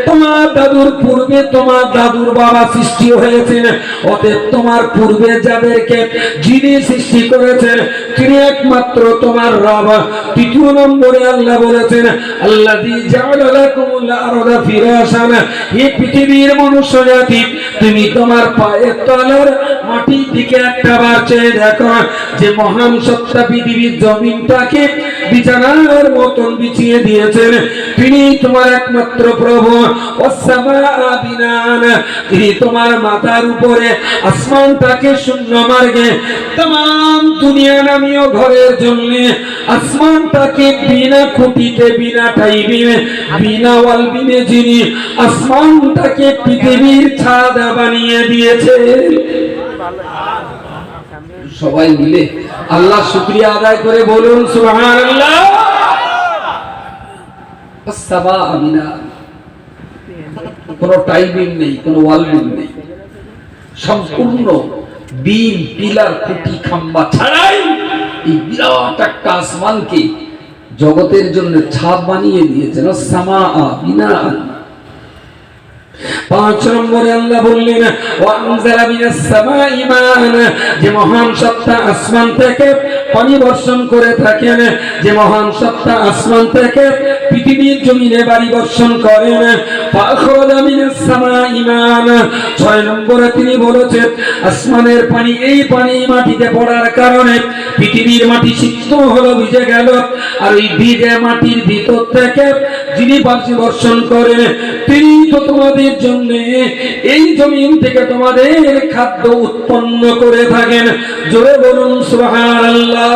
A: তোমার দাদুর পূর্বে তোমার দাদুর বাবা সৃষ্টি হয়েছেন। অতএব তোমার পূর্বে যাদেরকে যিনি সৃষ্টি করেছেন তিনি একমাত্র তোমার রব। তৃতীয় নম্বরে আল্লাহ বলেছেন আল্লাযী জাআলা লাকুমুল আরদা ফিরাশান, এই পৃথিবীর মনুষ্য জাতি তুমি তোমার পায়ের তলার মাটির দিকে একটাবার চেয়ে দেখো যে মহান সত্তা পৃথিবীর জমিনটাকে বিছানার মতন বিছিয়ে দিয়েছেন তিনি তোমার একমাত্র প্রভু। ওয়াসসামাআ বিনান, তিনি তোমার মাথার উপরে আসমানটাকে শূন্য মার্গে तमाम দুনিয়া নামীয় ঘরের জন্য আসমানটাকে বিনা খুঁটিতে, বিনা টাইবিনে, বিনা ওয়ালবিনে যিনি আসমানটাকে পৃথিবীর ছাদ বানিয়ে দিয়েছে। সবাই মিলে আল্লাহ শুকরিয়া আদায় করে বলুন সুবহানাল্লাহ। আসসামাআ বিনান, কোনো টাইবিন নেই, কোনো ওয়ালবিন নেই, সম্পূর্ণ বিল পিলার খুঁটি খাম্বা ছাড়াই এই বিরাট একটা আসমানকে জগতের জন্য ছাদ বানিয়ে দিয়েছেন। সামাআ বিনাআন। 5 নম্বরে আল্লাহ বললেন ওয়া আনজালা মিনাস সামাই মান, যে মহান সত্তা আসমান থেকে পানি বর্ষণ করে থাকেন, যে মহান সত্তা আসমান থেকে পৃথিবীর জমিনে বাড়ি বর্ষণ করেন। ফাখরাজা মিনাস সামাই মান, 6 নম্বরে তিনি বলেছেন আসমানের পানি, এই পানি মাটিতে পড়ার কারণে পৃথিবীর মাটি সিক্ত হলো, ভিজে গেল। আর এই ভিজে মাটির ভিতর থেকে যিনি পানি বর্ষণ করেন তিনি তো তোমাদের জন্য এই জমিন থেকে তোমাদের খাদ্য উৎপন্ন করে থাকেন। জোরে বলুন সুবহানাল্লাহ।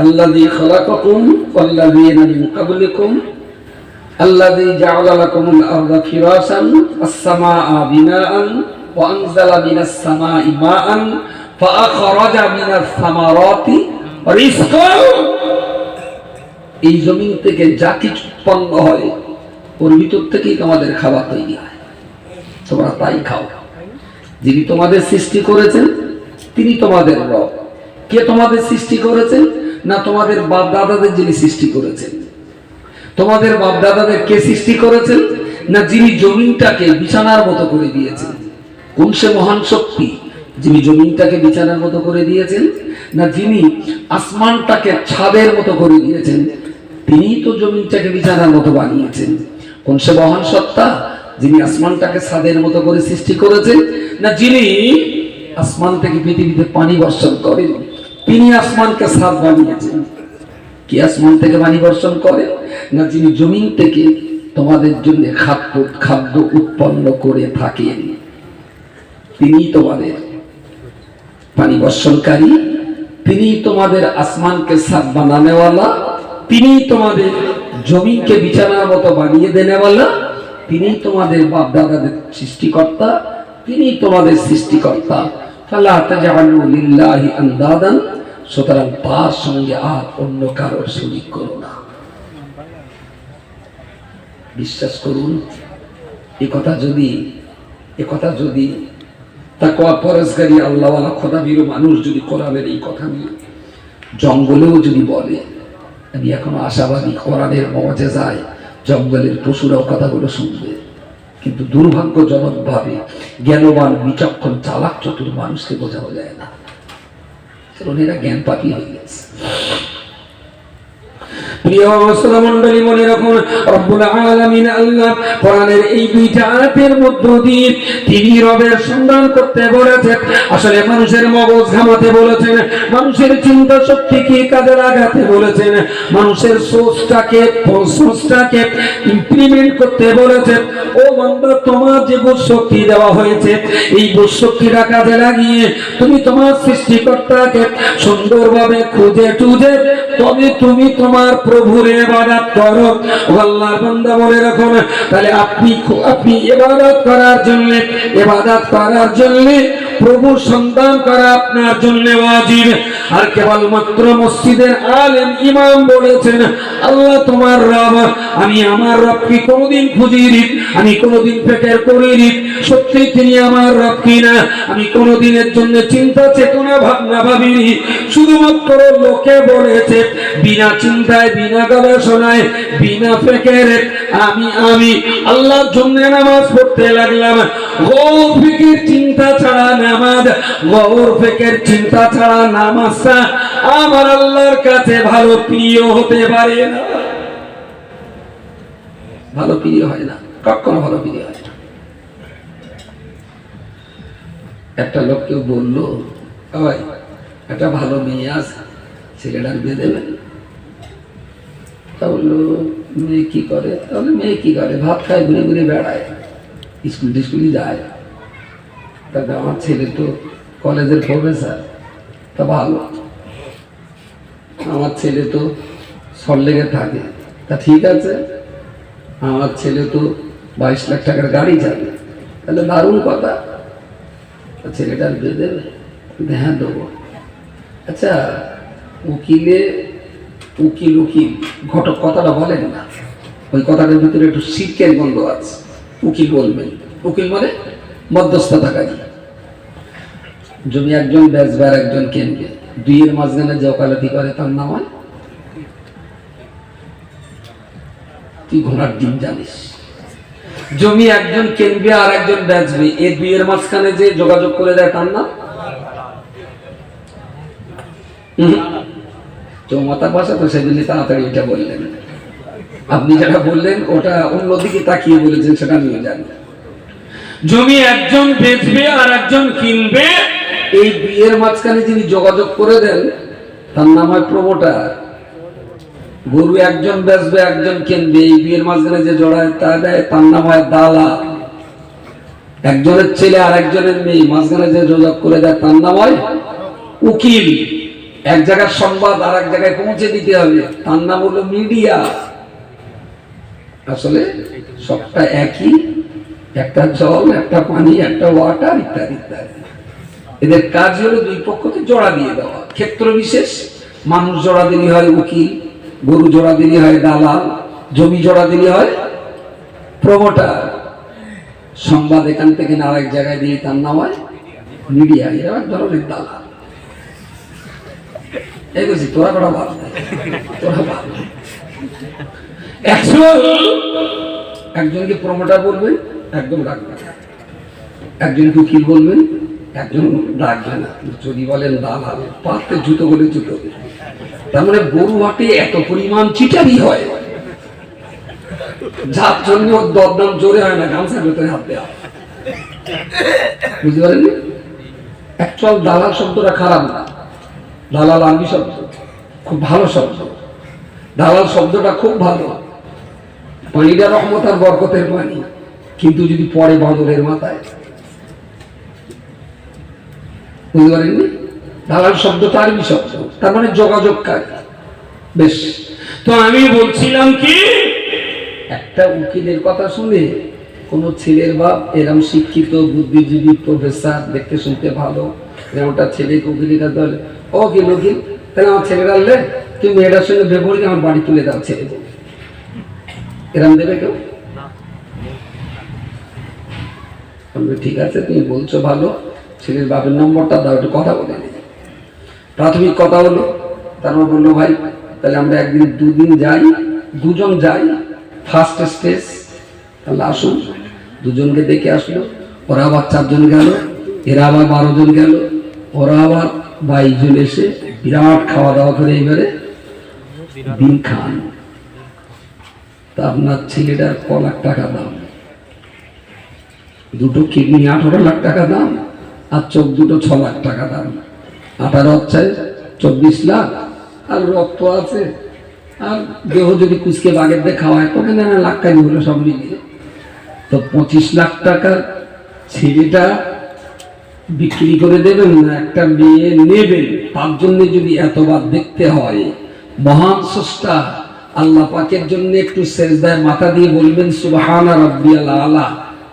A: আল্লাযী খালাকাকুম ওয়াল্লাযীনা মিন ক্বাবলিকুম আল্লাযী জাআলা লাকুমুল আরদা ফিরাশান ওয়াস-সামাআ বিনাআন ওয়া আনজালা মিনাস সামাই মাআন ফাআখরাজা মিনাস সামারাতি রিজকান। এই জমিন থেকে যা কিছু উৎপন্ন হয় ওর ভিতর থেকেই তোমাদের খাবার তৈরি হয়, তোমরা তাই খাও। যিনি তোমাদের সৃষ্টি করেছেন তিনি তোমাদের রব। কে তোমাদের সৃষ্টি করেছেন? না তোমাদের বাপ দাদাদের যিনি সৃষ্টি করেছেন। তোমাদের বাপ দাদাদের কে সৃষ্টি করেছেন? না যিনি জমিনটাকে বিছানার মতো করে দিয়েছেন। কোন সে মহান শক্তি যিনি জমিনটাকে বিছানার মতো করে দিয়েছেন? না যিনি আসমানটাকে ছাদের মতো করে দিয়েছেন, তিনি তো জমিনটাকে বিছানার মতো বানিয়েছেন। কোন সে মহান সত্তা যিনি আসমানটাকে ছাদের মতো করে সৃষ্টি করেছেন? না যিনি আসমান থেকে পৃথিবীতে পানি বর্ষণ করেন, তিনি আসমানকে ছাদ বানিয়েছেন। কি আসমান থেকে পানি বর্ষণ করে? না যিনি জমিন থেকে তোমাদের জন্য খাদ্য উৎপন্ন করে থাকেন, তিনি তোমাদের পানি বর্ষণকারী, তিনি তোমাদের আসমানকে ছাদ বানানেওয়ালা, তিনি তোমাদের জমিনকে বিছানার মতো বানিয়ে দেনেওয়ালা, তিনি তোমাদের বাপ দাদাদের সৃষ্টিকর্তা, তিনি তোমাদের সৃষ্টিকর্তা। ফালা তাজআলু লিল্লাহি আনদাদান সুতরাং তার সঙ্গে আর অন্য কারোর শরীক করো না। বিশ্বাস করুন, এ কথা যদি তাকওয়া পরহেজগারী আল্লাহওয়ালা খোদাভীরু মানুষ যদি কোরআনের এই কথা নিয়ে জঙ্গলেও যদি বলে, আমি এখনো আশাবাদী কোরআনের মজেজায় জঙ্গলের পশুরাও কথাগুলো শুনবে। কিন্তু দুর্ভাগ্যজনক ভাবে জ্ঞানবান বিচক্ষণ চালাক চতুর মানুষকে বোঝানো যায় না, কারণ এরা জ্ঞান পাপী হয়ে গেছে। প্রিয় শ্রোতামণ্ডলী, মনে রাখুন রব্বুল আলামিন আল্লাহ কোরআনের এই দুইটা আয়াতের মধ্য দিয়ে তিনি রবের সন্ধান করতে বলেছেন। আসলে মানুষের মগজ ঘামাতে বলেছেন, মানুষের চিন্তা শক্তিকে কাজে লাগাতে বলেছেন, মানুষের সোচটাকে ইমপ্লিমেন্ট করতে বলেছেন। ও বান্দা, তোমার যে বোধ শক্তি দেওয়া হয়েছে, এই বোধ শক্তিটা কাজে লাগিয়ে তুমি তোমার সৃষ্টিকর্তাকে সুন্দরভাবে খুঁজে টুজে তবে তুমি তোমার প্রভুর ইবাদত করো। আল্লাহর বান্দা, মনে রাখুন, তাহলে আপনি ইবাদত করার জন্য প্রভুর সন্ধান করা আপনার জন্য ওয়াজিব। আর কেবলমাত্র মসজিদের আলেম ইমাম বলেছেন আল্লাহ তোমার রব, আমি আমার রবকে কোনোদিন খুঁজিনি, আমি কোনোদিন ফিকির করিনি সত্যি তিনি আমার রব কিনা, আমি কোনোদিনের জন্য চিন্তা চেতনা ভাবনা ভাবিনি। শুধুমাত্র লোকে বলেছে, বিনা চিন্তায়, বিনা গবেষণায়, বিনা ফিকিরে আমি আল্লাহর জন্য নামাজ পড়তে লাগলাম। গৌর ফিকির চিন্তা ছাড়া নামাজ, গৌর ফিকির চিন্তা ছাড়া নামাজটা আমার আল্লাহর কাছে ভালো প্রিয় হতে পারে না, ভালো প্রিয় হয় না, কখনো ভালো প্রিয় হয় না। একটা লোক কেউ বললো, ভাই একটা ভালো মেয়ে আছে, ছেলেটার বিয়ে দেবেন? তা বললো, মেয়ে কি করে? তাহলে মেয়ে কি করে? ভাত খায়, ঘুরে ঘুরে বেড়ায়, স্কুলে যায়। তাতে আমার ছেলে তো কলেজের প্রফেসর, তা ভালো। আমার ছেলে তো সল্টলেকে থাকে, তা ঠিক আছে। আমার ছেলে তো 22 লাখ টাকার গাড়ি চালে, তাহলে দারুণ কথা। ছেলেটার বিয়ে দেবে? হ্যাঁ দেবো। আচ্ছা, উকিল ঘটক কথাটা বলেন না, ওই কথাটার ভিতরে একটু শিক্ষের গন্ধ আছে। উকিল বলবেন, উকিল মানে মধ্যস্থতাকারী। জমি একজন বেচবে আর একজন কিনবে, দুইয়ের মাঝখানে যে ওকালতি করে তার নাম হয়? তুই ঘোড়ার ডিম জানিস। জমি একজন কিনবে আর একজন বেচবে, এই দুইয়ের মাঝখানে যে যোগাযোগ করে দেয় তার নাম? চৌমাতার ভাষা তো, সেজন্য তাড়াতাড়ি এটা বললেন। আপনি যেটা বললেন ওটা অন্যদিকে তাকিয়ে বলেছেন, সেটা আমিও জানি। জমি একজন বেচবে আর একজন কিনবে, এই দুইয়ের মাঝখানে যিনি যোগাযোগ করে দেন তার নাম হয় প্রমোটার। গরু একজন বেচবে একজন কিনবে, এই দুইয়ের মাঝখানে যে জড়ায় তা দেয় তার নাম হয় দালাল। একজনের ছেলে আর একজনের মেয়ে, মাঝখানে যে যোগাযোগ করে দেয় তার নাম হয় উকিল। এক জায়গার সংবাদ আর এক জায়গায় পৌঁছে দিতে হবে, তার নাম হলো মিডিয়া। আসলে সবটা একই, একটা জল, একটা পানি, একটা ওয়াটার, ইত্যাদি ইত্যাদি। এদের কাজ হলো দুই পক্ষকে জোড়া দিয়ে দেওয়া। ক্ষেত্র বিশেষ, মানুষ জোড়া দিলে হয় উকিল, গরু জোড়া দিলে হয় দালাল, জমি জোড়া দিলে হয় প্রমোটার। সংবাদ এখান থেকে আর এক জায়গায় দিয়ে তার নাম হয় মিডিয়া। এরা এক ধরনের দালাল। এই বলছি, তোরা কটা ভাব, তোরা ভাব। একজনকে প্রমোটার বলবেন, একদম রাখবেন। একজনকে উকিল বলবেন, একজন রাখবে না। যদি বলেন দালাল, পাতে জুতো বলে জুতো। তার মানে গরু হাটে এত পরিমাণ চিটারি হয়, যার জন্য দরদাম জোরে হয় না, গামছার ভেতরে হাত দেওয়া। বুঝতে পারেননি? অ্যাকচুয়াল দালাল শব্দটা খারাপ না, দালাল আরবি শব্দ, খুব ভালো শব্দ। দালাল শব্দটা খুব ভালো। পানিটা রহমত আর বরকতের পানি, কিন্তু যদি পড়ে বাঁদরের মাথায়। বুঝতে পারেননি? দালাল শব্দটা আরবি শব্দ, তার মানে যোগাযোগকারী। বেশ, তো আমি বলছিলাম কি, একটা উকিলের কথা শুনে কোন ছেলের বাপ এরম শিক্ষিত বুদ্ধিজীবী প্রফেসর, দেখতে শুনতে ভালো, ওটা ছেলেকে উকিলের কাছে বলে, ও উকিল তাহলে আমার ছেলেরা আনলে তুমি মেয়েটার সঙ্গে বিয়ে করে আমার বাড়ি তুলে দাও, ছেলে এরম দেবে কেউ? ঠিক আছে, তুমি বলছো ভালো, ছেলের বাপের নম্বরটা দাও, একটু কথা বলে নিই। প্রাথমিক কথা হলো, তারপর বললো ভাই তাহলে আমরা একদিন দুদিন যাই, দুজন যাই ফার্স্ট স্টেজ, তাহলে আসুন। দুজনকে দেখে আসলো, ওরা আবার 4 জন গেল, এরা আবার 12 জন গেল, ওরা আবার 22 জন এসে বিরাট খাওয়া দাওয়া করে এবারে দিন খান। তা আপনার ছেলেটার ক লাখ টাকা দাম, দুটো কিডনি 18 লাখ টাকা দাম, আর চোখ দুটো 6 লাখ টাকা দাম, 18 হচ্ছে 24 লাখ, আর রক্ত আছে, আর দেহ যদি কুচকে বাগের দিয়ে খাওয়ায় তবে না লাখ টাকা হলো সব মিলিয়ে। তো 25 লাখ টাকার ছেলেটা বিক্রি করে দেবেন না একটা মেয়ে নেবেন, তার জন্য যদি এতবার দেখতে হয়, মহান স্রষ্টা আল্লাহ পাকের জন্য একটু সেজদায় মাথা দিয়ে বলবেন সুবহানা রাব্বিয়াল আলা।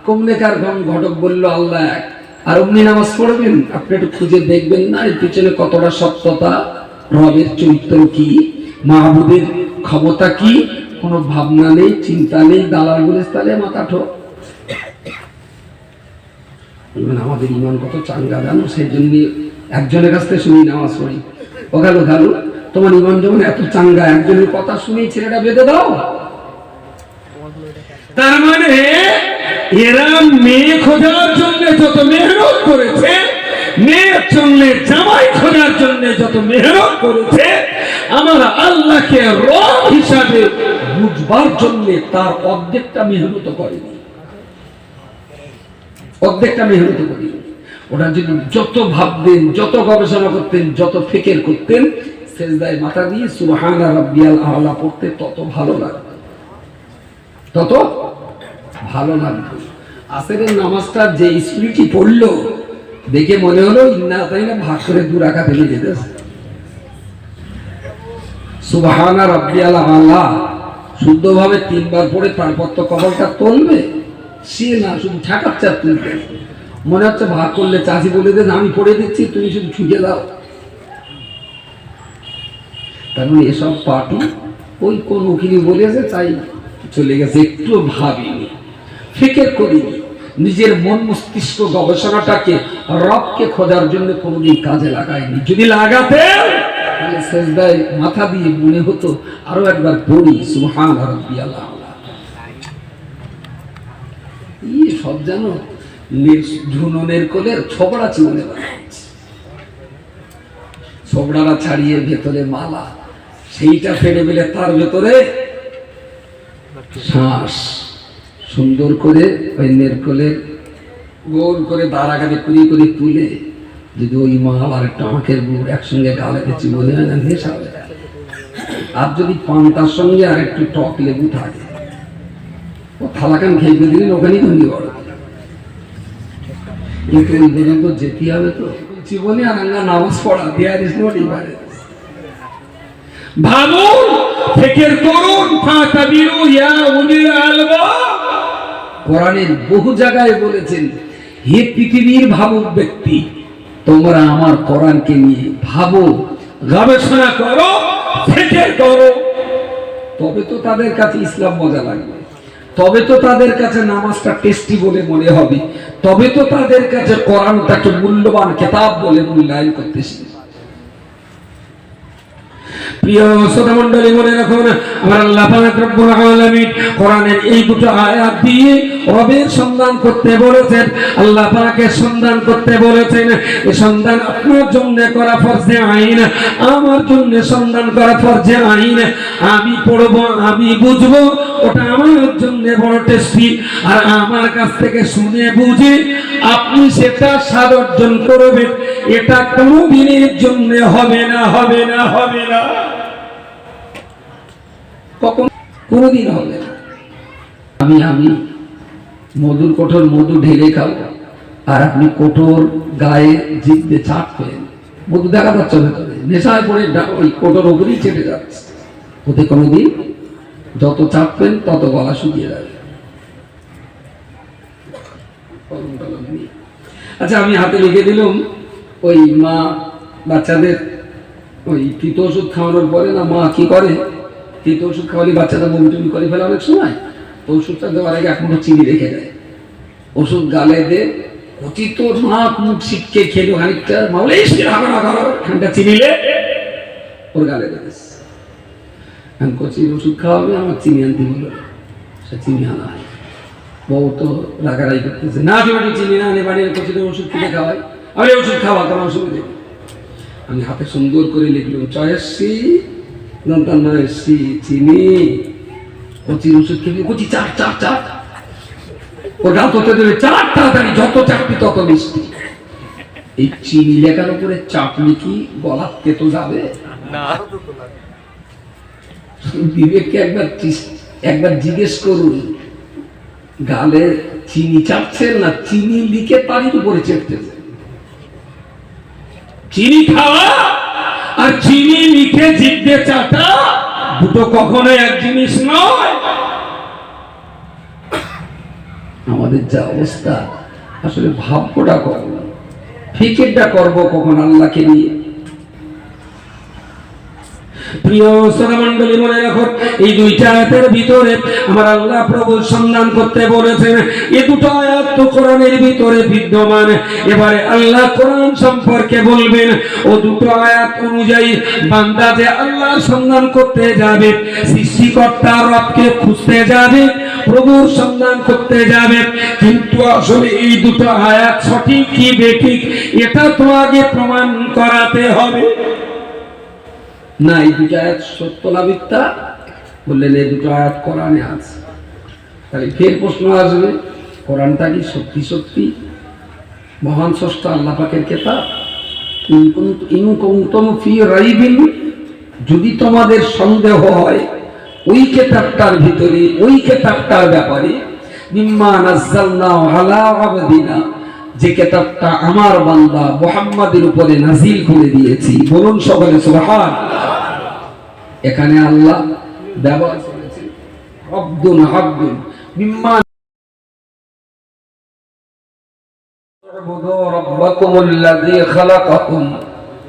A: কমলেকার ঘটক বলল আল্লাহ এক, আর অমনি নামাজ পড়বেন। আপনি একটু খুঁজে দেখবেন না এর পিছনে কতটা সত্যতা, রবের চরিত্র কি, মাহবুবের ক্ষমতা কি, কোনো ভাবনা নেই, চিন্তা নেই, দালাল গুলিস্তানে মাথা ঠোক। আমাদের ইমান কত চাঙ্গা জানো, সেই জন্য একজনের কাছ থেকে শুনি নামাজ পড়ি। ও গালু গালু তোমার ইমান যখন এত চাঙ্গা, একজনের কথা শুনেই ছেলেটা বেঁধে দাও। তার মানে এরা মেয়ে খোঁজার জন্য যত মেহনত করেছে, মেয়ের জন্য জামাই খোঁজার জন্য যত মেহনত করেছে, আমার আল্লাহকে রব হিসাবে বুঝবার জন্য তার অর্ধেকটা মেহনত করেনি, অর্ধেকটা মেহনত করেনি। ওরা যদি যত ভাবতেন, যত গবেষণা করতেন, যত ফিকির করতেন, সেজদায় মাথা দিয়ে সুবহানা রাব্বিয়াল আলা পড়তে তত ভালো লাগতো, তত ভালো লাগতো। আসরের নামাজটা যে স্পিরিটই পড়লো, দেখে মনে হলো ইন্না তাই না ভাগ করে 2 রাকাত এনে যেতেছে। সুবহানা রাব্বিয়াল আলা শুদ্ধভাবে 3 বার পড়ে তারপর তো কপালটা তুলবে, সে না শুধু ঠাকার চাপ তুলবে। মনে হচ্ছে ভাগ করলে চাষি বলে দেন আমি পড়ে দিচ্ছি, তুমি শুধু ছুটে দাও। তার মানে এসব পার্টি ওই কোন উকিল বলেছে তাই চলে গেছে, একটু ভাবিনি, ফিকির করিনি, নিজের মন মস্তিষ্ক গবেষণাটাকে রবকে খোঁজার জন্য কোনোদিন কাজে লাগায়নি। যদি লাগাতে তাহলে সেজদায় মাথা দিয়ে মনে হতো আরো একবার পড়ি সুবহানা রাব্বিয়াল আলা। সব জানো ঝুননের কোলের ছোবড়া চিমনে বানাচ্ছে, ছোবড়াটা ছাড়িয়ে ভেতরে মালা, সেইটা ফেলে ফেলে তার ভেতরে শ্বাস সুন্দর করে অন্যের কোলে গোল করে দাঁড়াগাড়ি কুড়ি করে তুলে যদি ওই মাল আর একটা আঁখের গুড় একসঙ্গে গালে দিচ্ছি মনে হয় না নেশা হয়ে যায়। আর যদি পান্তার সঙ্গে আর একটু টক লেবু থাকে, ও থালাকান খেয়ে দিলেন ওখানেই ভঙ্গি বড়। কিন্তু ওই পর্যন্ত যেতে হবে তো জীবনে আর নামাজ পড়া দেয়ার ইজ নট ইম্পর্টেন্ট। ভাবুন, ফিকির করুন, ফাতাবিরু ইয়া উলিল আলবাব। কোরআনের বহু জায়গায় বলেছেন, হে পৃথিবীর ভাবুক ব্যক্তি, তোমরা আমার কোরআনকে নিয়ে ভাবো, গবেষণা করো, ফিকির করো, তবে তো তাদের কাছে ইসলাম মজা লাগবে, তবে তো তাদের কাছে নামাজটা টেস্টি বলে মনে হবে, তবে তো তাদের কাছে কোরআনটাকে মূল্যবান কিতাব বলে মূল্যায়ন করতে শিখবে। প্রিয় শ্রোতা মণ্ডলী, মনে রাখুন আমার আল্লাহ পাক রব্বুল আলামিন কোরআনের এই দুটো আয়াত দিয়ে রবের সন্ধান করতে বলেছেন, আল্লাহ পাকের সন্ধান করতে বলেছেন। এই সন্ধান আপনার জন্য করা ফরজে আইন, আমার জন্য সন্ধান করা ফরজে আইন। আমি পড়বো, আমি বুঝবো, ওটা আমার জন্য বড় টেস্টি। আর আমার কাছ থেকে শুনে বুঝে আপনি সেটা স্বাদ অর্জন করবেন, এটা কোনো দিনের জন্য হবে না, হবে না, হবে না, কখন কোনোদিন হবে না। আমি মধুর কোঠর মধু ঢেলে খাবো, আর আপনি কোঠর গায়ে জিভে চাপবেন, মধু দেখা যাচ্ছে ভেতরে, নেশায় পড়ে ওই কোঠর উপরেই চেপে যাচ্ছে, ওতে কোনোদিন যত চাপবেন তত গলা শুকিয়ে যাবে। আচ্ছা, আমি হাতে লিখে দিলাম ওই মা বাচ্চাদের ওই তিত ওষুধ খাওয়ানোর পরে না মা কি করে, তিত ওষুধ খাওয়ালে বাচ্চাটা বমি টমি করে ফেলে অনেক সময়, তো ওষুধটা দেওয়ার আগে এক মুঠো চিনি রেখে দেয়, ওষুধ গালে দে অতি তোর নাক মুখ শিখকে খেলো খানিকটা মাওলে খানটা চিনিলে ওর গালে দেবে। আমি কচির ওষুধ খাওয়াবে, আমার চিনি আনতে বললো, সে চিনি আনা হয়। বউ তো রাগারাই করতেছে, না তুমি চিনি না আনে বাড়ির কচির ওষুধ কিনে খাওয়াই, আমি ওষুধ খাওয়া তোমার অসুবিধে। আমি হাতে সুন্দর করে লিখলাম চয়েসি না এসছি চিনি, কচির ওষুধ খেলে কচি চার চার চার, ওর গাল করতে দেবে চার, তাড়াতাড়ি যত চাপি তত মিষ্টি। এই চিনি লেখার উপরে চাপলি কি গলাতে তো যাবে না? বিবেককে একবার জিজ্ঞেস করুন, গালে চিনি চাপছেন না চিনি লিখে তারই উপরে চেপতেছে? চিনি খাওয়া আর চিনি লিখে জিভে চাটা দুটো কখনো এক জিনিস নয়। আমাদের যা অবস্থা, আসলে ভাবটা করব, ফিকিরটা করব কখন আল্লাহকে নিয়ে। প্রিয় শ্রোতামণ্ডলী, মনে রাখো এই দুইটা আয়াতের ভিতরে আমার আল্লাহ প্রভু সন্ধান করতে বলেছেন। এই দুটো আয়াত তো কোরআনের ভিতরে বিদ্যমান। এবারে আল্লাহ কোরআন সম্পর্কে বলবেন, ও দুটো আয়াত অনুযায়ী বান্দা যে আল্লাহর সন্ধান করতে যাবে, সৃষ্টিকর্তা রবকে খুঁজতে যাবে, প্রভুর সন্ধান করতে যাবে, কিন্তু আসলে এই দুটো আয়াত সঠিক কি বেঠিক এটা তো আগে প্রমাণ করাতে হবে না। এই দুটো আয়াত সত্য না মিথ্যা বললেন, এই দুটো আয়াত কোরআনে আছে। তাহলে ফের প্রশ্ন আসবে, কোরআনটা কি সত্যি সত্যি মহান স্রষ্টা আল্লাহ পাকের কিতাব? ইন কুনতুম ফি রাইবিন, যদি তোমাদের সন্দেহ হয় ওই কিতাবটার ভিতরে, ওই কিতাবটার ব্যাপারে, মিম্মা নাযালনা আলা আবদিনা, যে কিতাবটা আমার বান্দা মুহাম্মাদের উপরে নাজিল করে দিয়েছি। বলুন সকলে সুবহানাল্লাহ। এখানে আল্লাহ ব্যবহার করেছেন আব্দুন আব্দুন, মিম্মা اعبدوا ربكم الذي خلقكم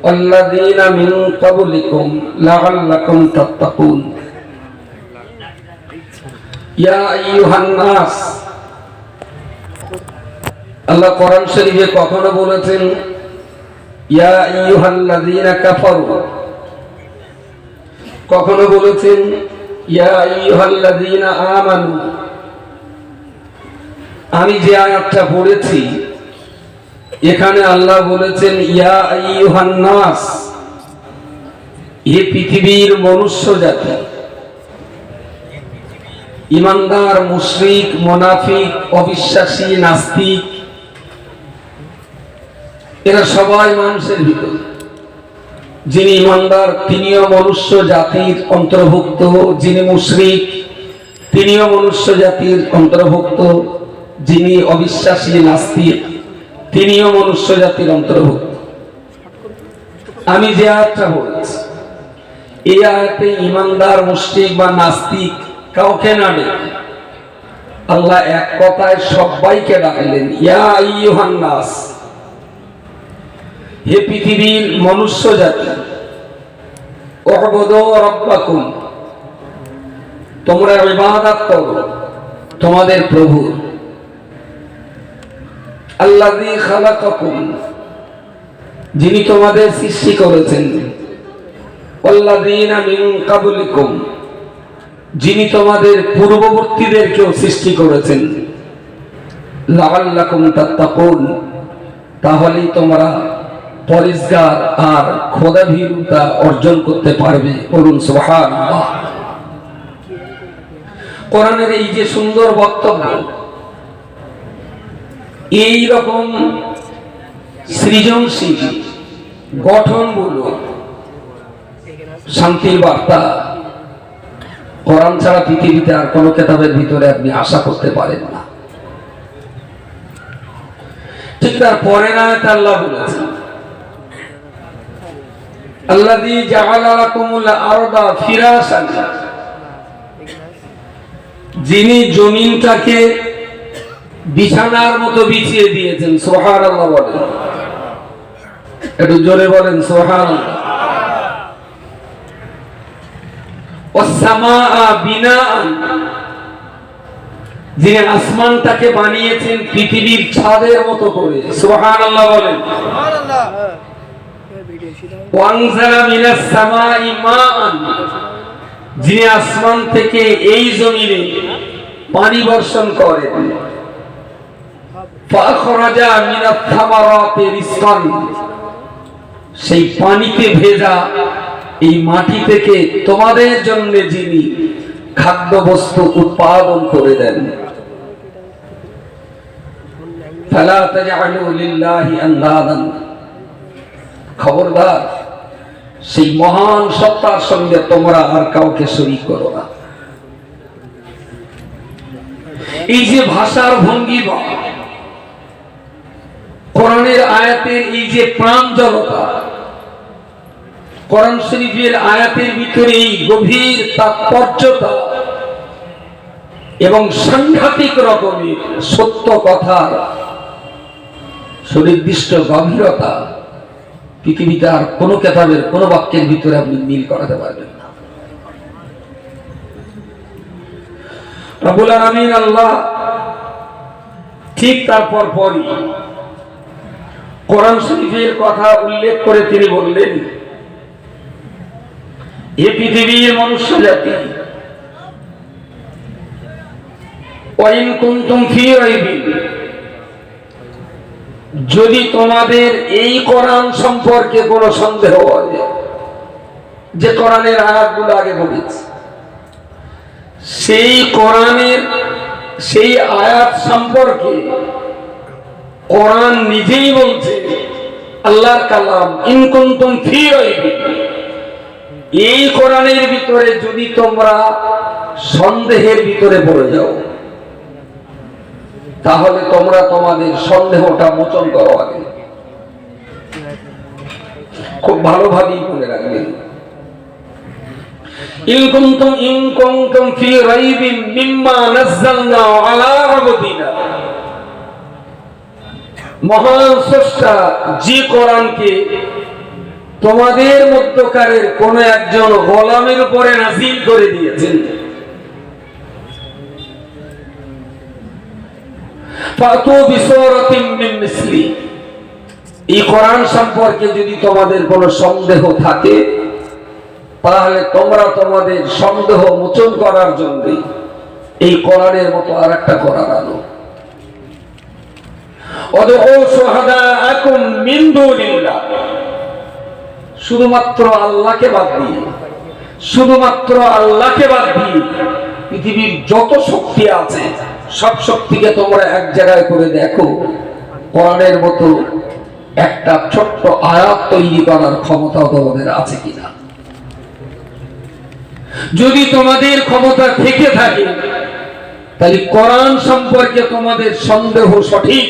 A: والذين من قبلكم لعلكم تتقون يا ايها الناس। আল্লাহ কোরআন শরীফে কখনো বলেছেন ইয়া আইয়ুহাল্লাযীনা কাফারু, কখনো বলেছেন ইয়া আইয়ুহাল্লাযীনা আমানু। আমি যে আয়াতটা পড়েছি এখানে আল্লাহ বলেছেন ইয়া আইয়ুহান নাস, এই পৃথিবীর মনুষ্য জাতি, ঈমানদার, মুশরিক, মুনাফিক, অবিশ্বাসী, নাস্তিক, এরা সবাই মানুষের ভিতর। যিনি ঈমানদার তিনিও মনুষ্য জাতির অন্তর্ভুক্ত, যিনি মুশরিক তিনিও মনুষ্য জাতির অন্তর্ভুক্ত, যিনি অবিশ্বাসী নাস্তিক তিনিও মনুষ্য জাতির অন্তর্ভুক্ত। আমি যে আয়াতটা বলছি এই আয়াতে ঈমানদার, মুশরিক বা নাস্তিক কাউকে না ডেকে আল্লাহ এক কথায় সবাইকে ডাকলেন ইয়া আইয়ুহান নাস, হে পৃথিবীর মনুষ্য জাতি, উ'বুদু রাব্বাকুম, তোমরা ইবাদত করো তোমাদের প্রভুর, আল্লাযী খালাকাকুম, যিনি তোমাদের সৃষ্টি করেছেন, ওয়াল্লাযীনা মিন ক্বাবলিকুম, যিনি তোমাদের পূর্ববর্তীদেরকেও সৃষ্টি করেছেন, লাআল্লাকুম তাত্তাকুন, তাহলেই তোমরা পরিষ্কার আর খোদাভীরুতা অর্জন করতে পারবে। বলুন সুবহানাল্লাহ। কোরআনের এই যে সুন্দর বক্তব্য, এই রকম সৃজনশীল গঠনমূলক শান্তির বার্তা কোরআন ছাড়া পৃথিবীতে আর কোন কিতাবের ভিতরে আপনি আশা করতে পারেন না। ঠিক তার পরে না আল্লাহ বলেছেন আল্লাযী জাআলা লাকুমুল আরদা ফিরাশান, যিনি জমিনটাকে বিছানার মতো বিছিয়ে দিয়েছেন। সুবহানাল্লাহ বলেন, একটু জোরে বলেন সুবহানাল্লাহ। সামাআ বিনাআন, যিনি আসমানটাকে বানিয়েছেন পৃথিবীর ছাদের মতো করে, সুবহানাল্লাহ বলেন। সুবহানাল্লাহ। ওয়ানজালা মিনাস সামাই মাআন, যিনি আসমান থেকে এই জমিনে পানি বর্ষণ করেন। ফাখরাজা মিনাত থামারাতি রিজকান, সেই পানিতে ভেজা এই মাটি থেকে তোমাদের জন্য যিনি খাদ্য বস্তু উৎপাদন করে দেন। ফালা তাজআলু লিল্লাহি আনদাদান, খবরদার সেই মহান সত্তার সঙ্গে তোমরা আর কাউকে শরীক করো না। এই যে ভাষার ভঙ্গিমা, কোরআনের আয়াতের এই যে প্রাঞ্জলতা, কোরআন শরীফের আয়াতের ভিতরে এই গভীর তাৎপর্যতা এবং সাংঘাতিক রকমের সত্য কথার সুনির্দিষ্ট গভীরতা, পৃথিবীতে আর কোনো কেতাবের কোনো বাক্যের ভিতরে আপনি মিল করাতে পারবেন না। রব্বুল আলামিন আল্লাহ ঠিক তারপর পরই কোরআন শরীফের কথা উল্লেখ করে তিনি বললেন, হে পৃথিবীর মনুষ্য জাতি, ওয়াইন কুনতুম ফী রাইবিন, যদি তোমাদের এই কোরআন সম্পর্কে কোনো সন্দেহ হয়, যে কোরআনের আয়াতগুলো আগে বলেছি, সেই কোরআনের সেই আয়াত সম্পর্কে কোরআন নিজেই বলছে, আল্লাহর কালাম, ইন কুনতুম ফী রাইবিন, এই কোরআনের ভিতরে যদি তোমরা সন্দেহের ভিতরে পড়ে যাও, তাহলে তোমরা তোমাদের সন্দেহটা মোচন করো আগে। খুব ভালোভাবেই মনে রাখবেন, ইন কুনতুম ফী রাইবিন মিম্মা নাযালনা আলা আবদিনা, মহান স্রষ্টা যে কোরআনকে তোমাদের মধ্যকারের কোন একজন গোলামের উপরে নাযিল করে দিয়েছেন, ফাতু বিসূরাতিন মিন মিসলি, এই কোরআন সম্পর্কে যদি তোমাদের কোনো সন্দেহ থাকে, তাহলে তোমরা তোমাদের সন্দেহ মোচন করার জন্য এই কোরআনের মতো আরেকটা কোরআন আনো। ওয়াদউ শুহাদাআকুম মিন দুনিল্লাহ, শুধুমাত্র আল্লাহকে বাদ দিয়ে, শুধুমাত্র আল্লাহকে বাদ দিয়ে পৃথিবীর যত শক্তি আছে সব শক্তিকে তোমরা এক জায়গায় করে দেখো, কোরআনের মতো একটা ছোট্ট আয়াত তৈরি করার ক্ষমতা তোমাদের আছে কিনা। যদি তোমাদের ক্ষমতা থেকে থাকে, তাহলে কোরআন সম্পর্কে তোমাদের সন্দেহ সঠিক,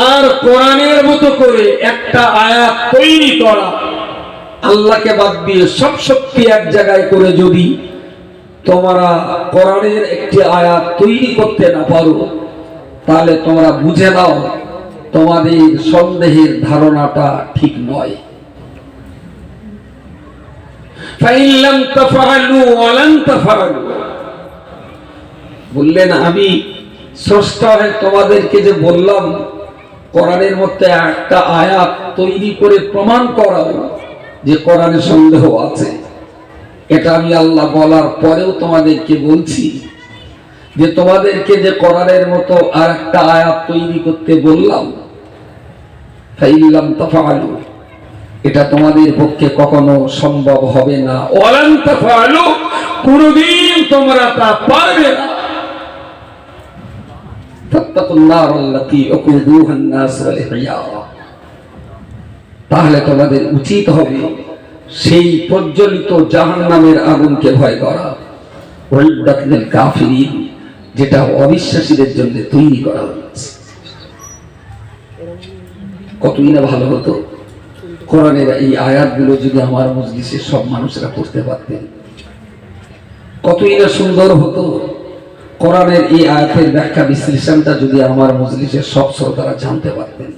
A: আর কোরআনের মতো করে একটা আয়াত তৈরি করা, আল্লাহকে বাদ দিয়ে সব শক্তি এক জায়গায় করে যদি তোমরা কোরআনের একটি আয়াত তৈরি করতে না পারো, তাহলে তোমরা বুঝে নাও তোমাদের সন্দেহের ধারণাটা ঠিক নয়। ফাইন লাম তাফআলু ওয়া লান তাফআলু, বললেন আমি স্রষ্টা হয়ে তোমাদেরকে যে বললাম কোরআনের মধ্যে একটা আয়াত তৈরি করে প্রমাণ করাও যে কোরআনে সন্দেহ আছে, এটা আমি আল্লাহ বলার পরেও তোমাদেরকে বলছি যে তোমাদেরকে যে কোরআনের মতো আর একটা আয়াত তৈরি করতে বললাম, ফাইন লাম তাফআলু, এটা তোমাদের পক্ষে কখনো সম্ভব হবে না, ওয়া লান তাফআলু, কোনদিন তোমরা তা পারবে না। তাহলে তোমাদের উচিত হবে সেই প্রজ্বলিত জাহান্নামের আগুনকে ভয় করা, যেটা অবিশ্বাসীদের জন্য তৈরি করা হয়েছে। কতই না ভালো হতো কোরআনের এই আয়াতগুলো যদি আমার মজলিসে সব মানুষরা পড়তে পারতেন, কতই না সুন্দর হতো কোরআনের এই আয়াতের ব্যাখ্যা বিশ্লেষণটা যদি আমার মজলিসের সব শ্রোতারা জানতে পারতেন,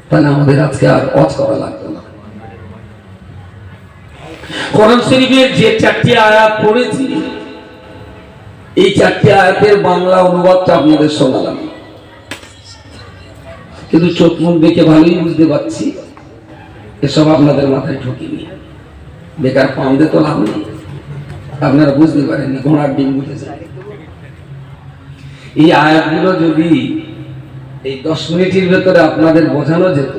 A: তাহলে আমাদের আজকে আর ওয়াজ করা লাগতো না। কোরআন শরীফের যে 4টি আয়াত পড়েছি, এই 4টি আয়াতের বাংলা অনুবাদটা আপনাদের শোনালাম, কিন্তু চোখ মুখ দেখে ভালোই বুঝতে পারছি এসব আপনাদের মাথায় ঢুকিনি। বেকার পাউন্ডে তো লাভ নেই, আপনারা বুঝতে পারেননি, ঘোড়ার ডিম বুঝে যায়। এই আয়াতগুলো যদি এই 10 মিনিটের ভেতরে আপনাদের বোঝানো যেত,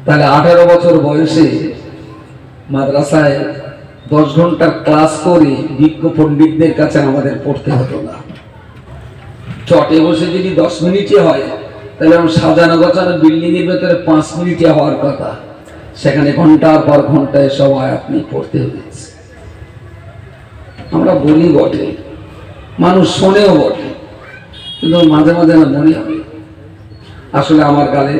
A: তাহলে 18 বছর বয়সে মাদ্রাসায় 10 ঘন্টার ক্লাস করে বিজ্ঞ পণ্ডিতদের কাছে আমাদের পড়তে হতো না। চটে বসে যদি 10 মিনিটে হয়, তাহলে আমার সাজানো গোছানো বিল্ডিং এর ভেতরে 5 মিনিটে হওয়ার কথা, সেখানে ঘন্টার পর ঘন্টা এসব আয়াত নিয়ে পড়তে হয়েছে। আমরা বলি বটে, মানুষ শোনেও বটে, কিন্তু মাঝে মাঝে না মনে হয় আসলে আমার গালে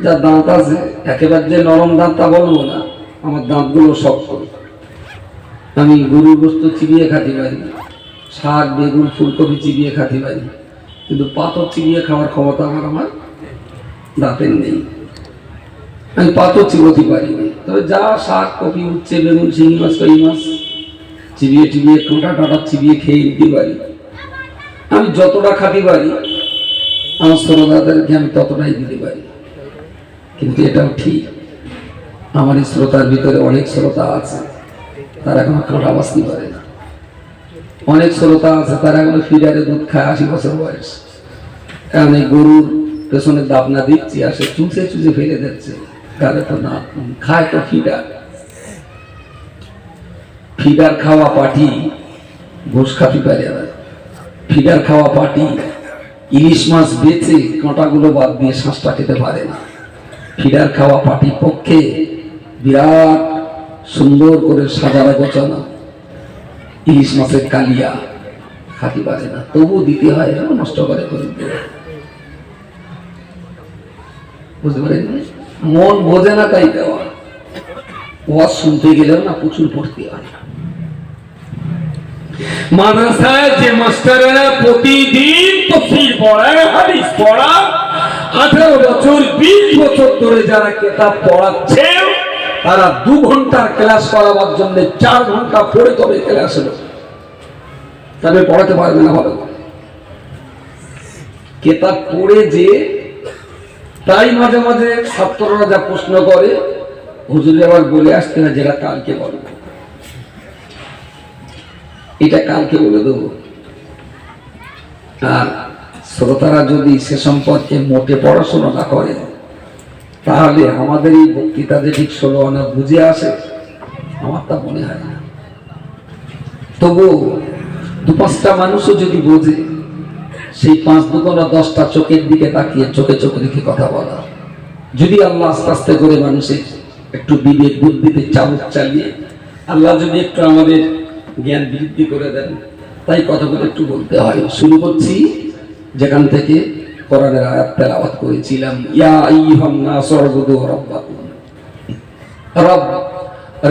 A: যা দাঁত আছে, একেবারে যে নরম দাঁত তা বলবো না, আমার দাঁতগুলো শক্ত। আমি গরুর গোস্ত চিবিয়ে খাতে পারি, শাক বেগুন ফুলকপি চিবিয়ে খাতে পারি, কিন্তু পাথর চিবিয়ে খাওয়ার ক্ষমতা আমার দাঁতের নেই। আমি পাথর চিবোতে পারিনি, তবে যা শাক কপি উচ্ছে বেগুন শিঙি মাছ কই মাছ চিবিয়ে টিবিয়ে টোটা টাটা চিবিয়ে খেয়ে নিতে পারি। আমি যতটা খাতে পারি আমার শ্রোতাদেরকে আমি ততটাই দিতে পারি। কিন্তু এটাও ঠিক, আমার এই শ্রোতার ভিতরে অনেক শ্রোতা আছে তারা এখনো কাঁটা বাঁচতে পারে না। অনেক শ্রোতা আছে তারা এখনো ফিডারে দুধ খায় 80 বছর বয়স, কারণ এই গরুর পেছনে দাবনা দিচ্ছি আসে চুষে চুষে ফেলে দিচ্ছে, গালে তো না খায় তো ফিডার। ফিডার খাওয়া পাটি ঘুষ খাতে পারে না, ফিডার খাওয়া পাটি ইলিশ মাছ বেচে কাঁটাগুলো বাদ দিয়ে শ্বাসটা খেতে পারে না। ফিডার খাওয়া পাটি পক্ষে বিরাট সুন্দর করে সাজানো গোছানো ইলিশ মাছের কালিয়া খাতে পারে না, তবু দিতে হয়, নষ্ট করে বুঝতে পারেন। মন বোঝে না তাই দেওয়া, ওয়াজ শুনতে গেলেও না প্রচুর পড়তে হয়। মাদ্রাসায় যে মাস্টারেরা প্রতিদিন তাফসীর পড়ায়, হাদিস পড়ায়, 18 বছর 20 বছর ধরে যারা কিতাব পড়াচ্ছে, তারা 2 ঘন্টার ক্লাস করাবার জন্য 4 ঘন্টা পড়ে তবে ক্লাস হলো, তবে পড়াতে পারবে না ভালো কিতাব পড়ে। যে তাই মাঝে মাঝে ছাত্ররা যা প্রশ্ন করে, হুজুর আবার বলে আসতে না যেটা কালকে বলবো, এটা কালকে বলে দেবো। আর শ্রোতারা যদি সে সম্পর্কে মোটে পড়াশোনা না করে, তাহলে আমাদের এই বক্তৃতা যে ঠিক 16 আনা বুঝে আসে আমার তা মনে হয় না। তবু 2-5টা মানুষও যদি বোঝে, সেই 5-2 10টা চোখের দিকে তাকিয়ে চোখে চোখে রেখে কথা বলা, যদি আল্লাহ আস্তে আস্তে করে মানুষের একটু বিবেক বুদ্ধিতে চাবুক চালিয়ে আল্লাহ যদি একটু আমাদের জ্ঞান বৃদ্ধি করে দেন, তাই কথাগুলো একটু বলতে হয়। শুরু করছি যেখান থেকে কোরআনের আয়াত তেলাওয়াত করেছিলাম, ইয়া আইয়ুহান নাস উবুদু রাব্বাকুম। রব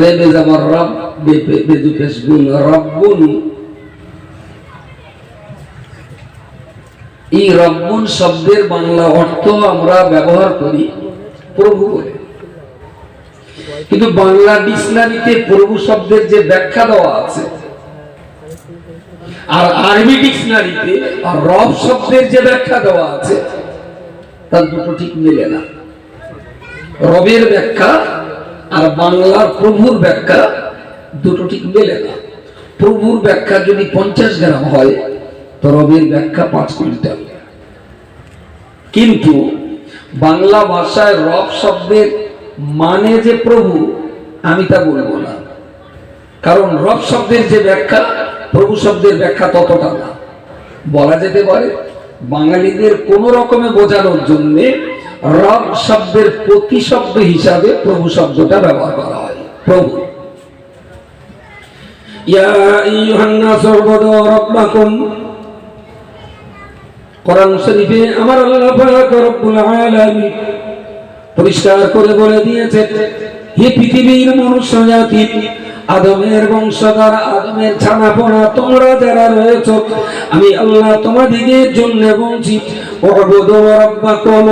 A: রে বে জামার রব বে বে দু পেশ গুণ রব্বুন। এই রব্বুন শব্দের বাংলা অর্থ আমরা ব্যবহার করি প্রভু বলে, কিন্তু বাংলা ডিকশনারিতে প্রভু শব্দের যে ব্যাখ্যা দেওয়া আছে আর আরবি ডিকশনারিতে রব শব্দের যে ব্যাখ্যা দেওয়া আছে, তার দুটো ঠিক মেলে না। রবের ব্যাখ্যা আর বাংলার প্রভুর ব্যাখ্যা দুটো ঠিক মেলে না। প্রভুর ব্যাখ্যা যদি 50 গ্রাম হয়, তো রবের ব্যাখ্যা 5 কুইন্টাল। কিন্তু বাংলা ভাষায় রব শব্দের মানে যে প্রভু, আমি তা বলবো না, কারণ রব শব্দের যে ব্যাখ্যা প্রভু শব্দের ব্যাখ্যা ততটা না। বলা যেতে পারে বাঙালিদের কোন রকমে বোঝানোর জন্য রব শব্দের প্রতিশব্দ হিসাবে প্রভু শব্দটা ব্যবহার করা হয়। প্রভু, ইয়া আইয়ুহান নাস উবুদু রাব্বাকুম। কোরআন শরীফে আমার আল্লাহ পাক রব্বুল আলামিন পরিষ্কার করে বলে দিয়েছে, হে পৃথিবীর মনুষ্য জাতি, আদমের বংশধর, আদমের ছানাপোনা তোমরা যারা রয়েছ, আমি আল্লাহ তোমাদের জন্য বলছি, উবুদু রাব্বাকুম,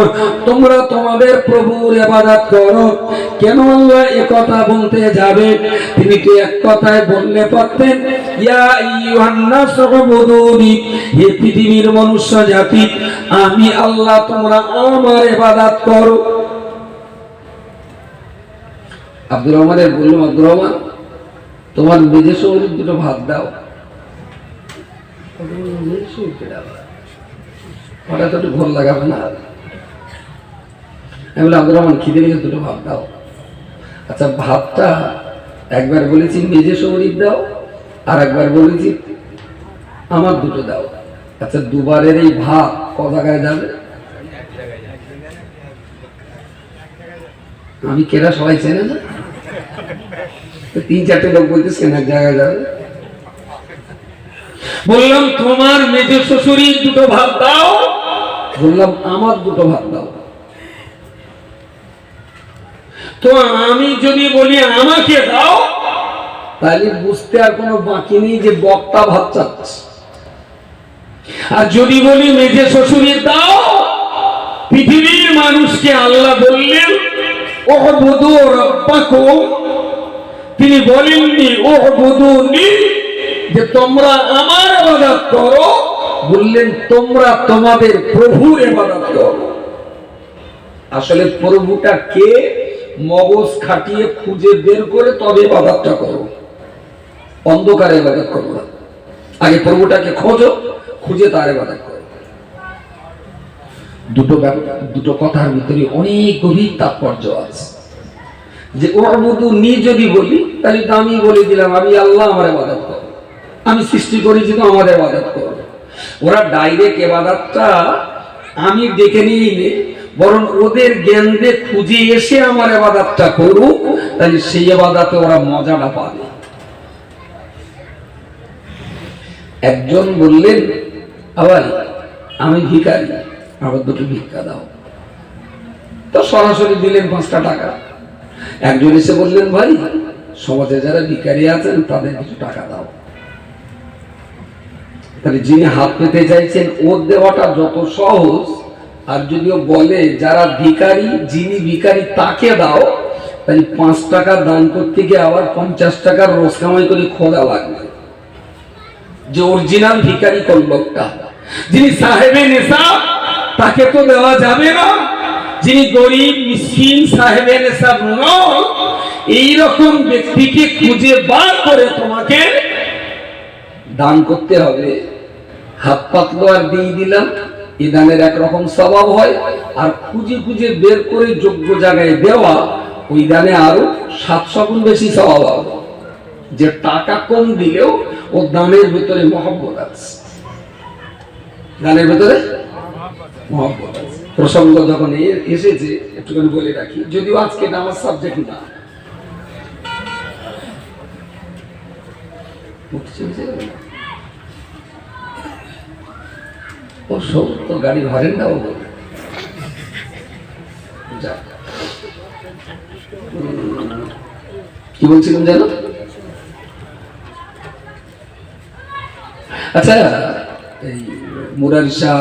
A: তোমরা তোমাদের প্রভুর ইবাদত করো। কেন আল্লাহ একথা বলতে যাবে? তিনি তো এক কথায় বললে পারতেন, ইয়া আইয়ুহান নাস উবুদুনি, হে পৃথিবীর মনুষ্য জাতি, আমি আল্লাহ, তোমরা আমার ইবাদত করো। আব্দুর রহমানের বললাম, আব্দুর রহমান, তোমার মেজে শরীর দুটো ভাত দাও। হঠাৎ একটু ঘোর লাগাবে না? আমি বললাম, আব্দুর রহমান, খিদে লেগে দুটো ভাত দাও। আচ্ছা, ভাতটা একবার বলেছি মেজে শরীর দাও, আর একবার বলেছি আমার দুটো দাও। আচ্ছা, দুবারের এই ভাত ক জায়গায় যাবে? আমি কেনা সবাই চেনে না, 3-4টে লোক বলতেছেন এক জায়গায় যাবে। বললাম, তোমার মেজে শ্বশুরির দুটো ভাত দাও, বললাম আমার দুটো ভাত দাও। তো আমি যদি বলি আমাকে দাও, তাহলে বুঝতে আর কোনো বাকি নেই যে বক্তা ভাত চাচ্ছে। আর যদি বলি মেজে শ্বশুরির দাও, পৃথিবীর মানুষকে আল্লাহ বললেন উবুদু রাব্বাকুম, তিনি বলেননি উবুদুনি, যে তোমরা আমার ইবাদত করো, বললেন তোমরা তোমাদের প্রভুর ইবাদত করো। আসলে প্রভুটা কে মগজ খাটিয়ে খুঁজে বের করে তবে ইবাদতটা করো, অন্ধকারে ইবাদত করো না। আগে প্রভুটাকে খোঁজো, খুঁজে তার ইবাদত করো। দুটো কথার ভিতরে অনেক গভীর তাৎপর্য আছে। যে উবুদুনি যদি বলি, তাহলে তো আমি বলে দিলাম আমি আল্লাহ, আমার ইবাদত করো, আমি সৃষ্টি করেছি তো আমার ইবাদত করো। ওরা ডাইরেক্ট ইবাদতটা আমি ডেকে নিয়ে নে, বরং ওদের জ্ঞান দিয়ে খুঁজে এসে আমার ইবাদতটা করুক, তাহলে সেই ইবাদতে ওরা মজাটা পাবে। একজন বললেন, আবার আমি ভিখারি, আমার দুটো ভিক্ষা দাও। তো সরাসরি দিলেন 5টা টাকা। একজন এসে বললেন, ভাই সমাজে যারা ভিখারি আছেন তাদের কিছু টাকা দাও। তাহলে যিনি হাত পেতে চাইছেন ওর দেওয়াটা যত সহজ, আর যদিও বলে যারা ভিখারি, যিনি ভিখারি তাকে দাও, তাহলে 5 টাকা দান করতে গিয়ে আবার 50 টাকার রোজ কামাই করে খোঁজা লাগবে যে অরিজিনাল ভিখারি কোন লোকটা। যিনি সাহেবে নেশাব, তাকে তো দেওয়া যাবে না। যিনি গরিব মিসকিন সাহেবে নেশাব নয়, এইরকম ব্যক্তিকে খুঁজে বার করে তোমাকে দান করতে হবে। হাত পাতলো আর দিয়ে দিলাম, এই দানের একরকম স্বভাব হয়, আর খুঁজে খুঁজে বের করে যোগ্য জায়গায় দেওয়া, ওই দানে আরো 700 গুণ বেশি স্বভাব হবে। যে টাকা কম দিলেও ও দানের ভিতরে মহব্বত আছে, দানের ভিতরে মহব্বত আছে। প্রসঙ্গ যখন এসেছে একটুখানি বলে রাখি, যদিও আজকে এটা আমার সাবজেক্ট না। ও সব তো গাড়ি ভরেন না, ও কি বলছিলাম জানো? আচ্ছা, এই মুরারিশা,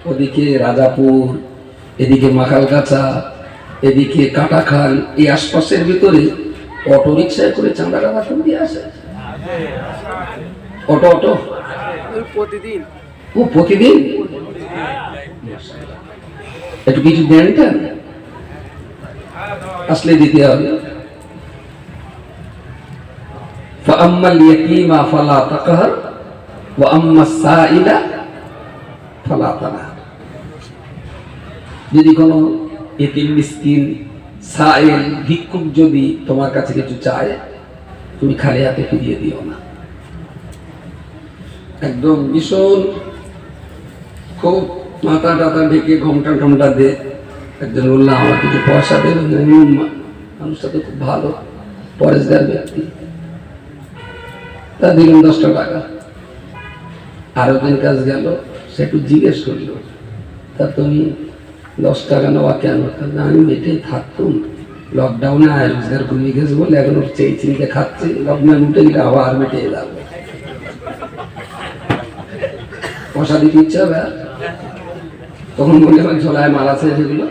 A: ওদিকে রাজাপুর, এদিকে মাখালগাছা, এদিকে কাটাখাল, এই আশপাশের ভিতরে অটো রিক্সায় করে চাঁদা টাকা দিয়ে আসে। অটো প্রতিদিন, ও প্রতিদিন একটু কিছু দেন, আসলে দিতে হবে। ফাআম্মাল ইয়াতীমা ফালা তাকহার ওয়া আম্মাস সাইলা ফালা তানহার। যদি কোনো এতিম মিসকিন সাইল ভিক্ষুক যদি তোমার কাছে কিছু চায়, তুমি খালি হাতে ফিরিয়ে দিও না। একদম ভীষণ খুব মাথা টাথা ঢেকে ঘোমটা টমটা দে। একজন বললাম, আমার কিছু পয়সা দেবে? মানুষটা তো খুব ভালো পরেশগার ব্যক্তি, তা দিলাম 10টা টাকা। আরো দিন কাজ গেল, সে একটু জিজ্ঞেস করলো, তা তুমি 10 টাকা নেওয়া কেন? আমি মেটেই থাকতুম, লকডাউনে আয় রোজগার কমে গেছে বলে এখন ওর চেয়ে চিনকে খাচ্ছে, লকডাউন উঠে গেলে আবার মেটে যাবে। পয়সা দিতে ইচ্ছা হবে, তখন বলে আমার ঝোলায় মাল আছে, যেগুলো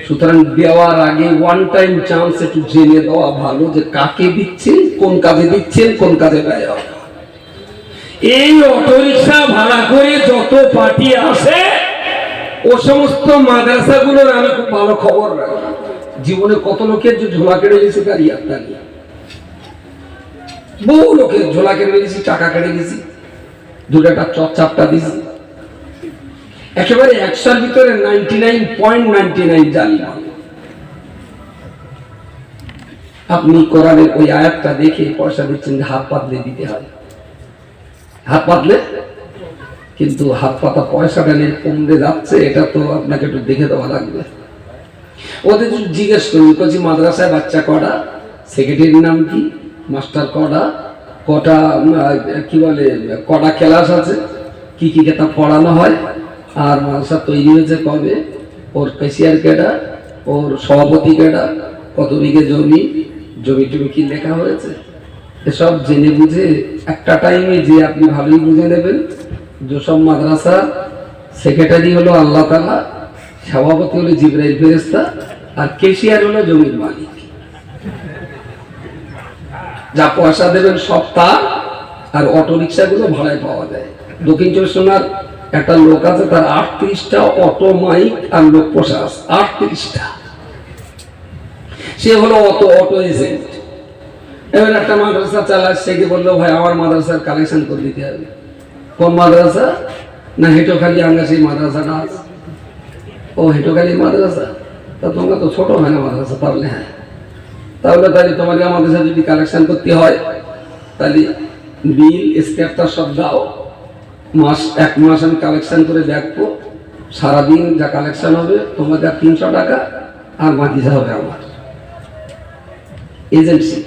A: সুতরাং দেওয়ার আগে ওয়ান টাইম চান্স একটু জেনে দেওয়া ভালো যে কাকে দিচ্ছেন, কোন কাজে দিচ্ছেন, কোন কাজে ব্যয় হবে। এই অটোরিকশা ভাড়া করে যত পার্টি আসে ও সমস্ত মাদ্রাসাগুলোর আমি খুব ভালো খবর রাখি। জীবনে কত লোকের যে ঝোলা কেটে গেছে তার ইয়াত্তা নেই। বহু লোকের ঝোলা কেটে গেছি, টাকা কেটে গেছি, দুটা চাপটা দিয়েছি। একেবারে 100-র ভিতরে 99.99 জানি না। আপনি কোরআনের ওই আয়াতটা দেখে পয়সা দিচ্ছেন যে হাত পাতলে দিতে হয়, হাত পাতলে, কিন্তু হাত পাতা পয়সাটা নিয়ে কমতে যাচ্ছে, এটা তো আপনাকে একটু দেখে দেওয়া লাগবে। ওদের জিজ্ঞেস করুন বলছি মাদ্রাসায় বাচ্চা কটা, সেক্রেটারির নাম কি, মাস্টার কটা, কটা কি বলে কটা ক্লাস আছে, কি কি কেতা পড়ানো হয়, আর মাদ্রাসা তৈরি হয়েছে কবে, ওর ক্যাশিয়ার কেটা, ওর সভাপতি কেটা, কত বিঘে জমি, জমি টমি কি লেখা হয়েছে, এসব জেনে বুঝে একটা টাইমে যে আপনি ভালোই বুঝে নেবেন। যেসব মাদ্রাসা সেক্রেটারি হলো আল্লাহ তাআলা, সভাপতি হলো জিবরাইল ফেরেশতা, আর ক্যাশিয়ার হলো জমির মালিক। যা পয়সা দেবেন সব তার, আর অটো রিক্সাগুলো ভাড়ায় পাওয়া যায়। দক্ষিণ চব্বিশ পরগনার একটা লোক আছে, তার 38টা অটো মাইক আর লোক প্রশাস, 38টা। সে হলো অটো এজেন্ট। এবার একটা মাদ্রাসা চালায়, সে কি বললো ভাই আমার মাদ্রাসার কালেকশন করে দিতে হবে। কোন মাদ্রাসা? না হেঁটোখালি, আমরা সেই মাদ্রাসাটা আছে। ও হেঁটোখালি মাদ্রাসা, তা তোমরা তো ছোট হয় না মাদ্রাসা, তাহলে হ্যাঁ, তাহলে তোমাকে আমাদের সাথে যদি কালেকশন করতে হয় তাহলে বিল স্ক্র্যাপটা সব দাও, এক মাস আমি কালেকশন করে দেখবো, সারাদিন যা কালেকশন হবে তোমাদের 300 টাকা, আর বাকি যা হবে আমার এজেন্সি,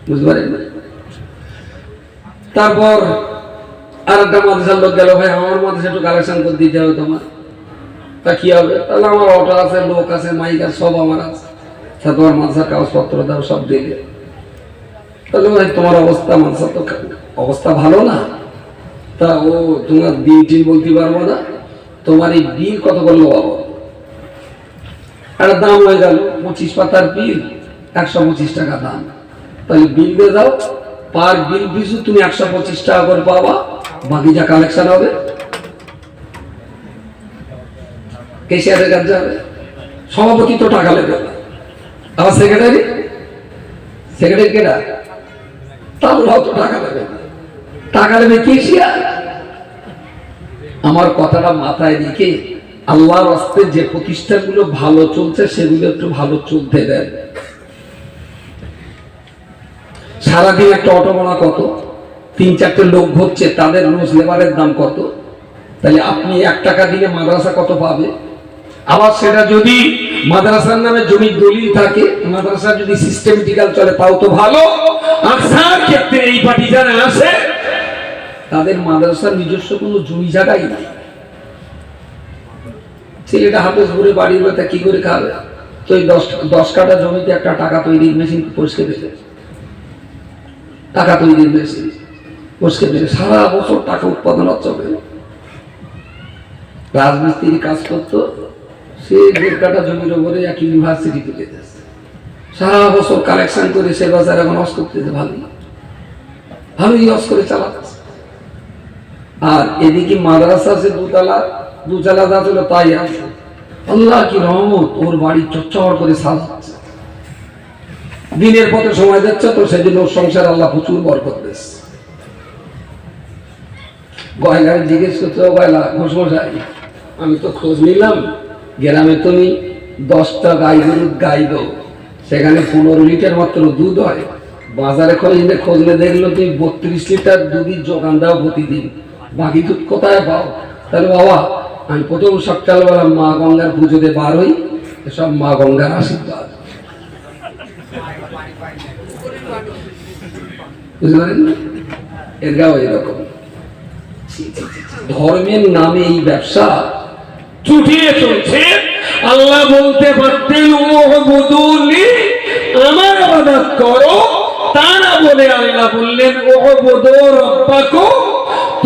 A: বুঝতে পারেন। তারপর আর একটা মাদ্রাসার লোক গেল, ভাই আমার মাদ্রাসা একটু কালেকশন করে দিতে হবে তোমার। তা কি হবে? তাহলে আমার অটো আছে, লোক আছে, মাইক আছে, সব আমার আছে, তোমার মাদ্রাসার কাগজপত্র দাও, সব দিলে। তাহলে ভাই তোমার অবস্থা, মাদ্রাসার তো অবস্থা ভালো না, তা ও তোমার দিন টিন বলতে পারবো না, তোমার এই বিল কত করলো বাবা? একটা দাম হয়ে গেল 25 পাতার বিল, 125 টাকা দাম। তাহলে বিল দিয়ে দাও, পার বিল পিছু তুমি 125 টাকা করে পাবা, বাকি যা কালেকশন হবে ক্যাশিয়ারের কাছে যাবে। সভাপতি তো টাকা লেগে, আবার সেক্রেটারি কেটা, তাহলেও তো টাকা দেবে, টাকা দেবে ক্যাশিয়ার। আমার কথাটা মাথায় রেখে আল্লাহর রাস্তে যে প্রতিষ্ঠানগুলো ভালো চলছে সেগুলো একটু ভালো চলতে দেন। সারাদিন একটা অটো ভাড়া কত, 3-4টে লোক ঘুরছে, তাদের রোজ লেবারের দাম কত, তাহলে আপনি 1 টাকা দিলে মাদ্রাসা কত পাবে? আবার সেটা যদি মাদ্রাসার নামে জমির দলিল থাকে, মাদ্রাসা যদি সিস্টেমেটিক্যাল চলে তাও তো ভালো। আকসার ক্ষেত্রে এই পার্টি যারা আসে তাদের মাদ্রাসার নিজস্ব কোনো জমি জায়গাই নাই। ছেলেটা হাফেজ ঘুরে বাড়ির লোকটা কি করে খাবে? তো এই 10 কাঠা জমিতে একটা টাকা তৈরির মেশিন পরিষ্কার পেলে, টাকা তৈরির মেশিন পরিষ্কার পেলে সারা বছর টাকা উৎপাদন হচ্ছে। রাজমিস্ত্রি কাজ করতো, সে 1.5 কাঠা জমির উপরে এক ইউনিভার্সিটি তুলে দিয়েছে, সারা বছর কালেকশন করে সে বাজার এখন অস করতেছে, ভালোই অস করে চালাচ্ছে। আর এদিকে মাদ্রাসা আছে দুতলা যা ছিল তাই আছে। আল্লাহ কি রহমত, ওর বাড়ি চচ্চর করে সাজাচ্ছে, দিনের পথে সময় যাচ্ছে, তো সেদিন ওর সংসার আল্লাহ প্রচুর বরকত দিয়েছে। গয়লার জিজ্ঞেস করতে, গয়লা ঘোষমশাই আমি তো খোঁজ নিলাম, গ্রামে তুমি 10টা গাই দাও, সেখানে 15 লিটার মাত্র দুধ হয়, বাজারে খোঁজ নিয়ে দেখলো তুমি 32 লিটার দুধের যোগান দাও প্রতিদিন, বাকি দুধ কোথায় পাও? তাহলে বাবা আমি প্রথম সকালবেলা মা গঙ্গার পুজোতে বার হই, এসব মা গঙ্গার আশীর্বাদ, বুঝতে পারেন না? এর গাও এরকম ধর্মের নামে এই ব্যবসা চুটিয়ে চলছে। আল্লাহ বলতে পারতেন ওহবুদুনি, আমার ইবাদত করো, তা না বলে আল্লাহ বললেন ওহবুদু রাব্বাকুম,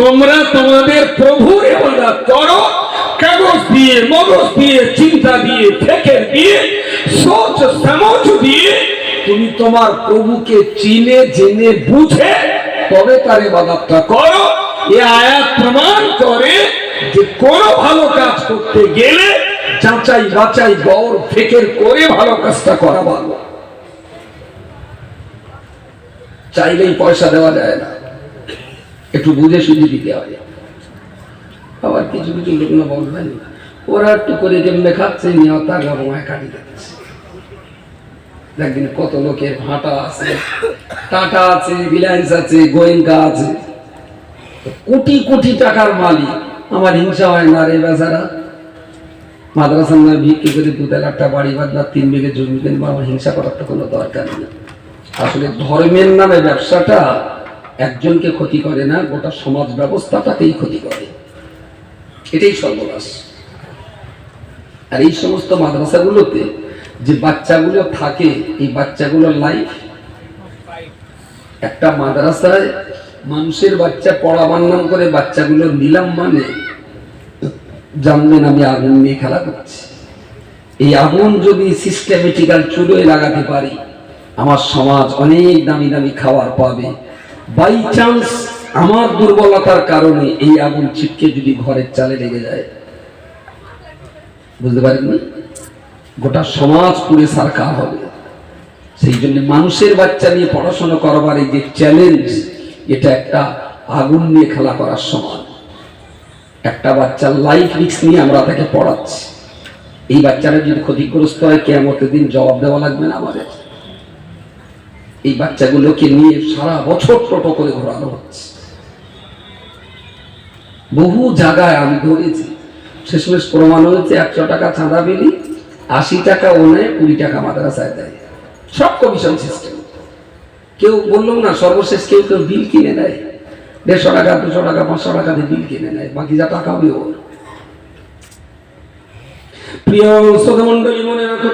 A: তোমরা তোমাদের প্রভুর ইবাদত করো। কাগজ দিয়ে, মগজ দিয়ে, চিন্তা দিয়ে, ফেকের দিয়ে, সোচ সমঝ দিয়ে তুমি তোমার প্রভুকে চিনে জেনে বুঝে তবে তার ইবাদতটা করো। এই আয়াত প্রমাণ করে যে কোন ভালো কাজ করতে গেলে যাচাই বাছাই গৌর ফেকের করে ভালো কাজটা করা ভালো। চাইলেই পয়সা দেওয়া যায় না, একটু বুঝে সুঝে দিতে হয়। আবার কিছু কিছু লোক না বলবেন ওরা একটু করে কেমনে খাচ্ছে, নিয়ে টাকা বোমায় কাটিয়ে দিচ্ছে। দেখবেন কত লোকের ভাটা আছে, টাটা আছে, রিলায়েন্স আছে, গোয়েঙ্কা আছে, কোটি কোটি টাকার মালিক। আমার হিংসা হয় না রে বেচারা, মাদ্রাসার নামে বিক্রি করে 2 লাখ বাড়ি বাঁধবার 3 বিঘে জমি কিনবো, আমার হিংসা করার তো কোনো দরকার নেই। আসলে ধর্মের নামে ব্যবসাটা একজনকে ক্ষতি করে না, গোটা সমাজ ব্যবস্থাটাকেই ক্ষতি করে, এটাই সর্বনাশ। আর এই সমস্ত মাদ্রাসাগুলোতে যে বাচ্চাগুলো থাকে, এই বাচ্চাগুলোর লাইফ, একটা মাদ্রাসায় মানুষের বাচ্চা পড়াবার নাম করে বাচ্চাগুলো নিলাম মানে জানবেন আমি আগুন নিয়ে খেলা করছি। এই আগুন যদি সিস্টেমেটিক্যাল চুলোয় লাগাতে পারি, আমার সমাজ অনেক দামি দামি খাবার পাবে। বাই চান্স আমার দুর্বলতার কারণে এই আগুন ছিটকে যদি ঘরের চালে লেগে যায়, বুঝতে পারেননি, গোটা সমাজ পুড়ে সারকার হবে। সেই জন্য মানুষের বাচ্চা নিয়ে পড়াশোনা করবার এই যে চ্যালেঞ্জ, এটা একটা আগুন নিয়ে খেলা করার সমান। একটা বাচ্চার লাইফ রিস্ক নিয়ে আমরা তাকে পড়াচ্ছি। এই বাচ্চারা যদি ক্ষতিগ্রস্ত হয়, কিয়ামতের দিন জবাব দেওয়া লাগবে না আমাদের। এই বাচ্চাগুলোকে নিয়ে সারা বছর টোটো করে ঘোরানো হচ্ছে। বহু জায়গায় আমি ধরেছি, শেষমেশ প্রমাণ হয়েছে 100 টাকা চাঁদা বিলি, 80 টাকা ও নেয়, 20 টাকা মাদ্রাসায় দেয়, সব কমিশন সিস্টেম। কেউ বললো না, সর্বশেষ কেউ কেউ বিল কিনে নেয়, 150 টাকা, 200 টাকা, 500 টাকা দিয়ে বিল কিনে নেয়, বাকি যা টাকা হবে ওর। প্রিয় শ্রোতামণ্ডলী, মনে রাখো,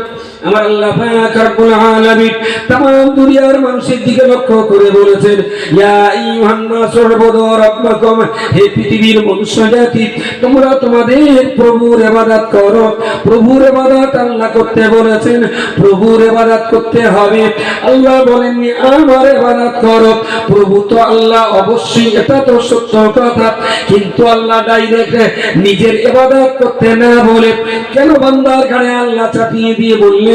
A: আমার আল্লাহ পাক রব্বুল আলামিন तमाम দুনিয়ার মানুষের দিকে লক্ষ্য করে বলেছেন, ইয়া আইয়ুহান নাসু উবুদু রাব্বাকুম, হে পৃথিবীর মনুষ্য জাতি, তোমরা তোমাদের প্রভুর ইবাদত করো। প্রভুর ইবাদত আল্লাহ করতে বলেছেন, প্রভুর ইবাদত করতে হবে। আল্লাহ বলেননি আমার ইবাদত করো। প্রভু তো আল্লাহ, অবশ্যই এটা তো সত্য কথা, কিন্তু আল্লাহ ডাইরেক্ট নিজের ইবাদত করতে না বলে কেন বান্দার ঘাড়ে আল্লাহ চাপিয়ে দিয়ে বললেন,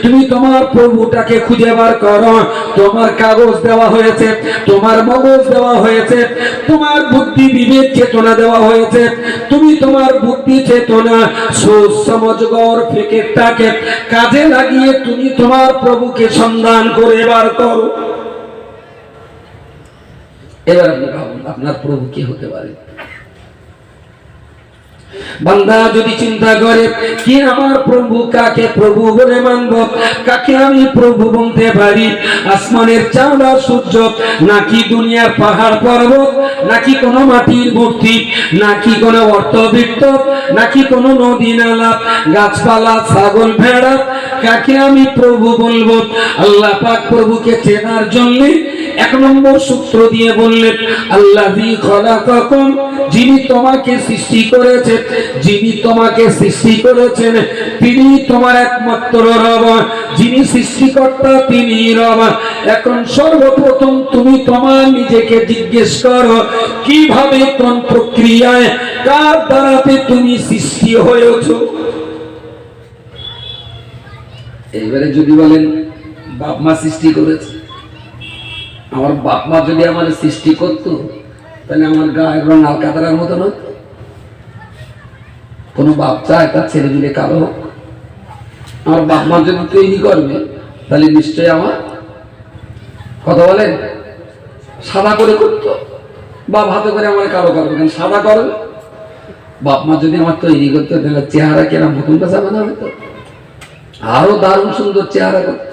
A: তুমি তোমার প্রভুটাকে খুঁজে বার করো। তোমার কাগজ দেওয়া হয়েছে, তোমার মগজ দেওয়া হয়েছে, তোমার বুদ্ধি বিবেক চেতনা দেওয়া হয়েছে, তুমি তোমার বুদ্ধি চেতনা সোচ সমঝ গৌর ফিকিরটাকে কাজে লাগিয়ে তুমি তোমার প্রভুকে সন্ধান করে বার করো। এবার আপনি ভাবুন, আপনার প্রভু কে হতে পারে? বান্দা যদি চিন্তা করে কি আমার প্রভু, কাকে প্রভু বলে মানব, কাকে আমি প্রভু বলতে পারি? আসমানের চাঁদ আর সূর্য, নাকি দুনিয়ার পাহাড় পর্বত, নাকি কোনো মাটির মূর্তি, নাকি কোনো অর্থবৃত্ত, নাকি কোনো নদী নালা, গাছপালা, ছাগল, ভেড়া, কাকে আমি প্রভু বলবো? আল্লাহ পাক প্রভুকে চেনার জন্য 1 নম্বর সূত্র দিয়ে বললেন, আল্লাযী খালাকাকুম, যিনি তোমাকে সৃষ্টি করেছেন, যিনি তোমাকে সৃষ্টি করেছেন তিনি তোমার একমাত্র রব, যিনি সৃষ্টিকর্তা তিনি রব। এখন সর্বপ্রথম তুমি তোমার নিজেকে জিজ্ঞেস করো, কিভাবে, কোন প্রক্রিয়ায়, কার দ্বারাতে তুমি সৃষ্টি হয়েছো? এইবারে যদি বলেন বাপ মা সৃষ্টি করেছে, আমার বাপ মা যদি আমার সৃষ্টি করতো তাহলে আমার গায়ের রং আলকাতারার মতন হতো? কোন বাপ চায় তার ছেলে দিলে কালো হোক? আমার বাপ মা যদি তৈরি করবে তাহলে নিশ্চয়ই আমার, কথা বলেন, সাদা করে করতো। বাপ হাতে করে আমার কালো করবে কেন? সাদা করবে। বাপ মা যদি আমার তৈরি করতো তাহলে চেহারা কেনা নতুন কাছে বানা হতো, আরো দারুণ সুন্দর চেহারা করত।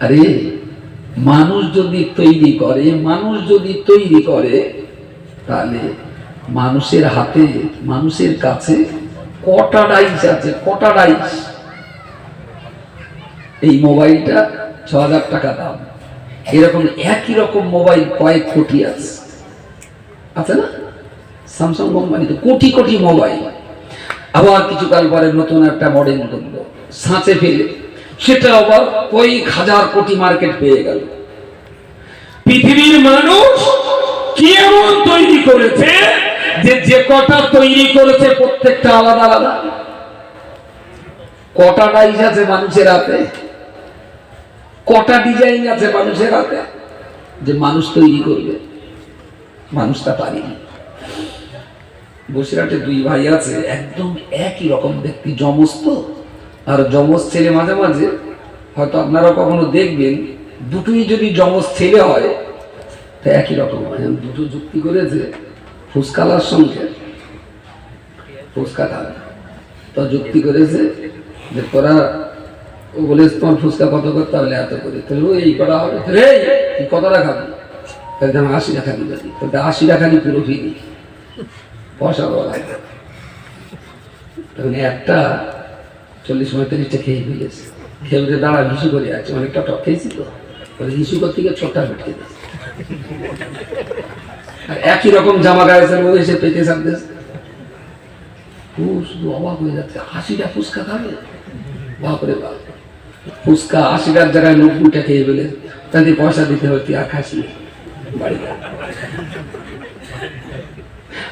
A: আরে মানুষ যদি তৈরি করে তাহলে মানুষের হাতে, মানুষের কাছে কটা ডাইস আছে, কটা ডাইস। এই মোবাইলটা 6000 টাকা দাম, এরকম একই রকম মোবাইল কয়েক কোটি আছে না? স্যামসাং কোম্পানিতে কোটি কোটি মোবাইল, আবার কিছুকাল পরে নতুন একটা মডেল করলো, ছাঁচে ফেলে সেটা আবার কয়েক হাজার কোটি মার্কেট পেয়ে গেল। পৃথিবীর মানুষ কি এমন তৈরি করেছে যে যে কটা তৈরি করেছে প্রত্যেকটা আলাদা আলাদা? কটা ডাইস আছে মানুষের হাতে, কটা ডিজাইন আছে মানুষের হাতে যে মানুষ তৈরি করবে? মানুষটা পারেনি। বসিরহাটে দুই ভাই আছে, একদম একই রকম দেখতে, যমজ তো। আর যমজ ছেলে মাঝে মাঝে হয়তো আপনারা কখনো দেখবেন, দুটোই যদি যমজ ছেলে হয় তা একই রকম হয়। দুটো যুক্তি করেছে ফুসকালার সঙ্গে, ফুসকা খাবে তো যুক্তি করেছে যে তোরা, ও বলে তোমার ফুসকা কত করতে হবে, এত করে, তাহলে এই করা হবে, এই কতটা খাবি? তাহলে আমি 80 টাকা দিতে দিই, তাহলে 80 টাকা নিয়ে পুরো ফিরি, পয়সা দেওয়া লাগবে। তখন একটা 40-45টা খেয়ে ফেলেছে, খেয়ে দাঁড়া হিসু করে আছে, অনেকটা টক খেয়েছি তো, হিসু করতে গিয়ে ছোট্টা ভেটকে দিয়েছে। আর একই রকম জামা গায়েছে, ও এসে পেতে থাকতেছে, ও শুধু অবাক হয়ে যাচ্ছে, 80টা ফুচকা খাবে, বাপরে বাপ। ফুচকা 80টার জায়গায় 90টা খেয়ে ফেলে, তাদের পয়সা দিতে হচ্ছে, আর খাসি বাড়িতে।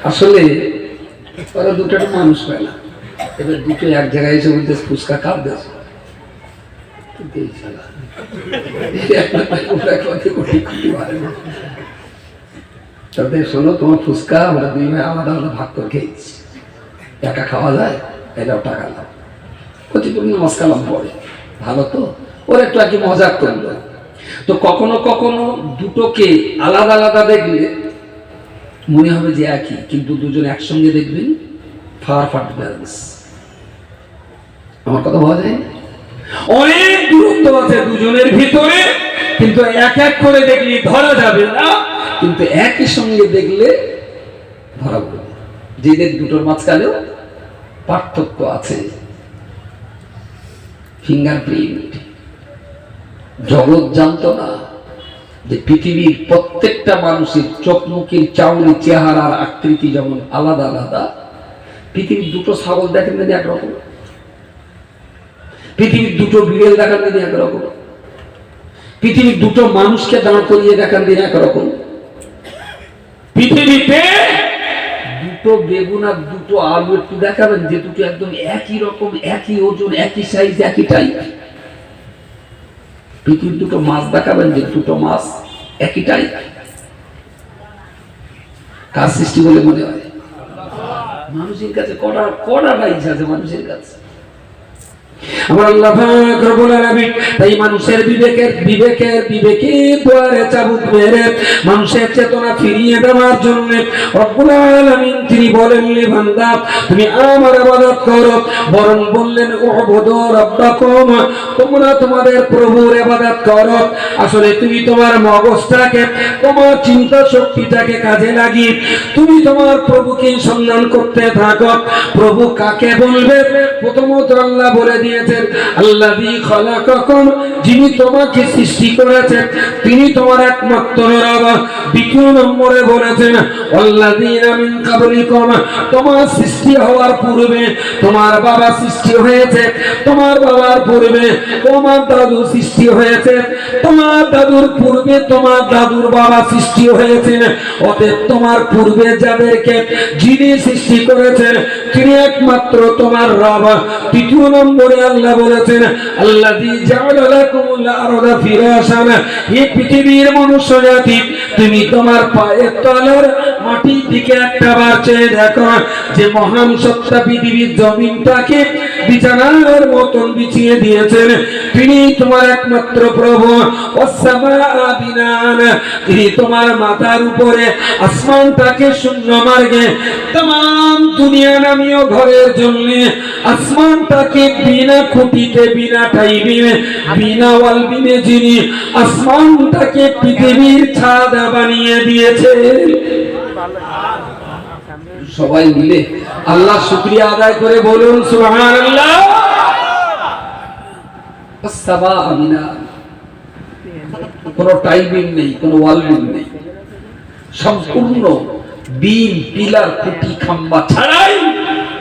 A: আসলে ওরা দুটো মানুষ পায় না, এবার দুটো এক জায়গায় এসে বলতে ফুচকা খাব দেশ, তাদের শোনো তোমার ফুচকা আমরা দুই ভাই আলাদা আলাদা ভাগ করে খেয়েছি, একা খাওয়া যায়, এটাও টাকা দাও, ক্ষতিপূর্ণ মস্কালাম পড়ে, ভালো তো। ওরা একটু আর কি মজাক করলো। তো কখনো কখনো দুটোকে আলাদা আলাদা দেখলে মনে হবে যে একই, কিন্তু দুজন একসঙ্গে দেখবেন ফার ফার ডিফারেন্স। আমার কথা বলা যায়, অনেক দূরত্ব আছে দুজনের ভিতরে, কিন্তু এক এক করে দেখলে ধরা যাবে না, কিন্তু একই সঙ্গে দেখলে ধরা পড়বে। যেদের দুটোর মাঝখানেও পার্থক্য আছে। ফিঙ্গারপ্রিন্ট জগৎ জানতো না যে পৃথিবীর প্রত্যেকটা মানুষের চোখ মুখের চাউনি, চেহারার আকৃতি যেমন আলাদা আলাদা, পৃথিবীর দুটো ছাগল দেখেন যদি একরকম, পৃথিবীর দুটো বিড়াল দেখান যদি একরকম, পৃথিবীর দুটো মানুষকে দাঁড় করিয়ে দেখান দিন একরকম, পৃথিবীতে দুটো বেগুন আর দুটো আলু একটু দেখাবেন যে দুটো একদম একই রকম, একই ওজন, একই সাইজ, একই টাইপ। পৃথিবীর দুটো মাছ দেখাবেন যে দুটো মাছ একই টাইপ। কার সৃষ্টি বলে মনে হয়? মানুষের কাছে কড়া কড়া রাইজ আছে মানুষের কাছে। আমার আল্লাহ পাক রব্বুল আলামিন তাই মানুষের বিবেকে দুয়ারে চাবুক মেরে মানুষের চেতনা ফিরিয়ে দেওয়ার জন্য রব্বুল আলামিন তিনি বলেন, বান্দা তুমি আমার ইবাদত করো, বরং বললেন উবুদু রাব্বাকুম, তোমরা তোমাদের প্রভুর ইবাদত করো। আসলে তুমি তোমার মগজটাকে, তোমার চিন্তা শক্তিটাকে কাজে লাগিয়ে তুমি তোমার প্রভুকে সম্মান করতে থাকো। প্রভু কাকে বলবে? প্রথমত আল্লাহ বলে দিয়েছেন আল্লাযী খালাকাকুম, যিনি তোমাকে সৃষ্টি করেছেন তিনি তোমার একমাত্র রব। দ্বিতীয় নম্বরে বলেছেন আল্লাযীনা মিন ক্বাবলিকুম, তোমার সৃষ্টি হওয়ার পূর্বে তোমার বাবা সৃষ্টি হয়েছে, তোমার বাবার পূর্বে তোমার দাদু সৃষ্টি হয়েছে, তোমার দাদুর পূর্বে তোমার দাদুর বাবা সৃষ্টি হয়েছেন। অতএব তোমার পূর্বে যাদেরকে যিনি সৃষ্টি করেছেন তিনি একমাত্র তোমার রব। তৃতীয় নম্বরে আল্লাহ বলেছেন আল্লাযী জাআলা লাকুমুল আরদা ফিরাশান, এই পৃথিবীর মনুষ্য জাতি তুমি তোমার পায়ের তলার মাটির দিকে একটাবার চেয়ে দেখো, যে মহান সত্তা পৃথিবীর জমিনটাকে বিছানার মতন বিছিয়ে দিয়েছেন তিনি তোমার একমাত্র প্রভু। ওয়াসসামাআ বিনান, তিনি তোমার মাথার উপরে আসমানটাকে শূন্য মার্গে तमाम দুনিয়া নামীয় ঘরের জন্য আসমানটাকে বিনা খুঁটিতে, বিনা টাইবিনে, বিনা ওয়ালবিনে যিনি আসমানটাকে পৃথিবীর ছাদ বানিয়ে দিয়েছে। সবাই মিলে আল্লাহ শুকরিয়া আদায় করে বলুন সুবহানাল্লাহ। আসসাবা আমিনা, কোনো টাইমিং নেই, কোনো ওয়ালবিন নেই, সম্পূর্ণ বিম পিলার খুঁটি খাম্বা ছাড়াই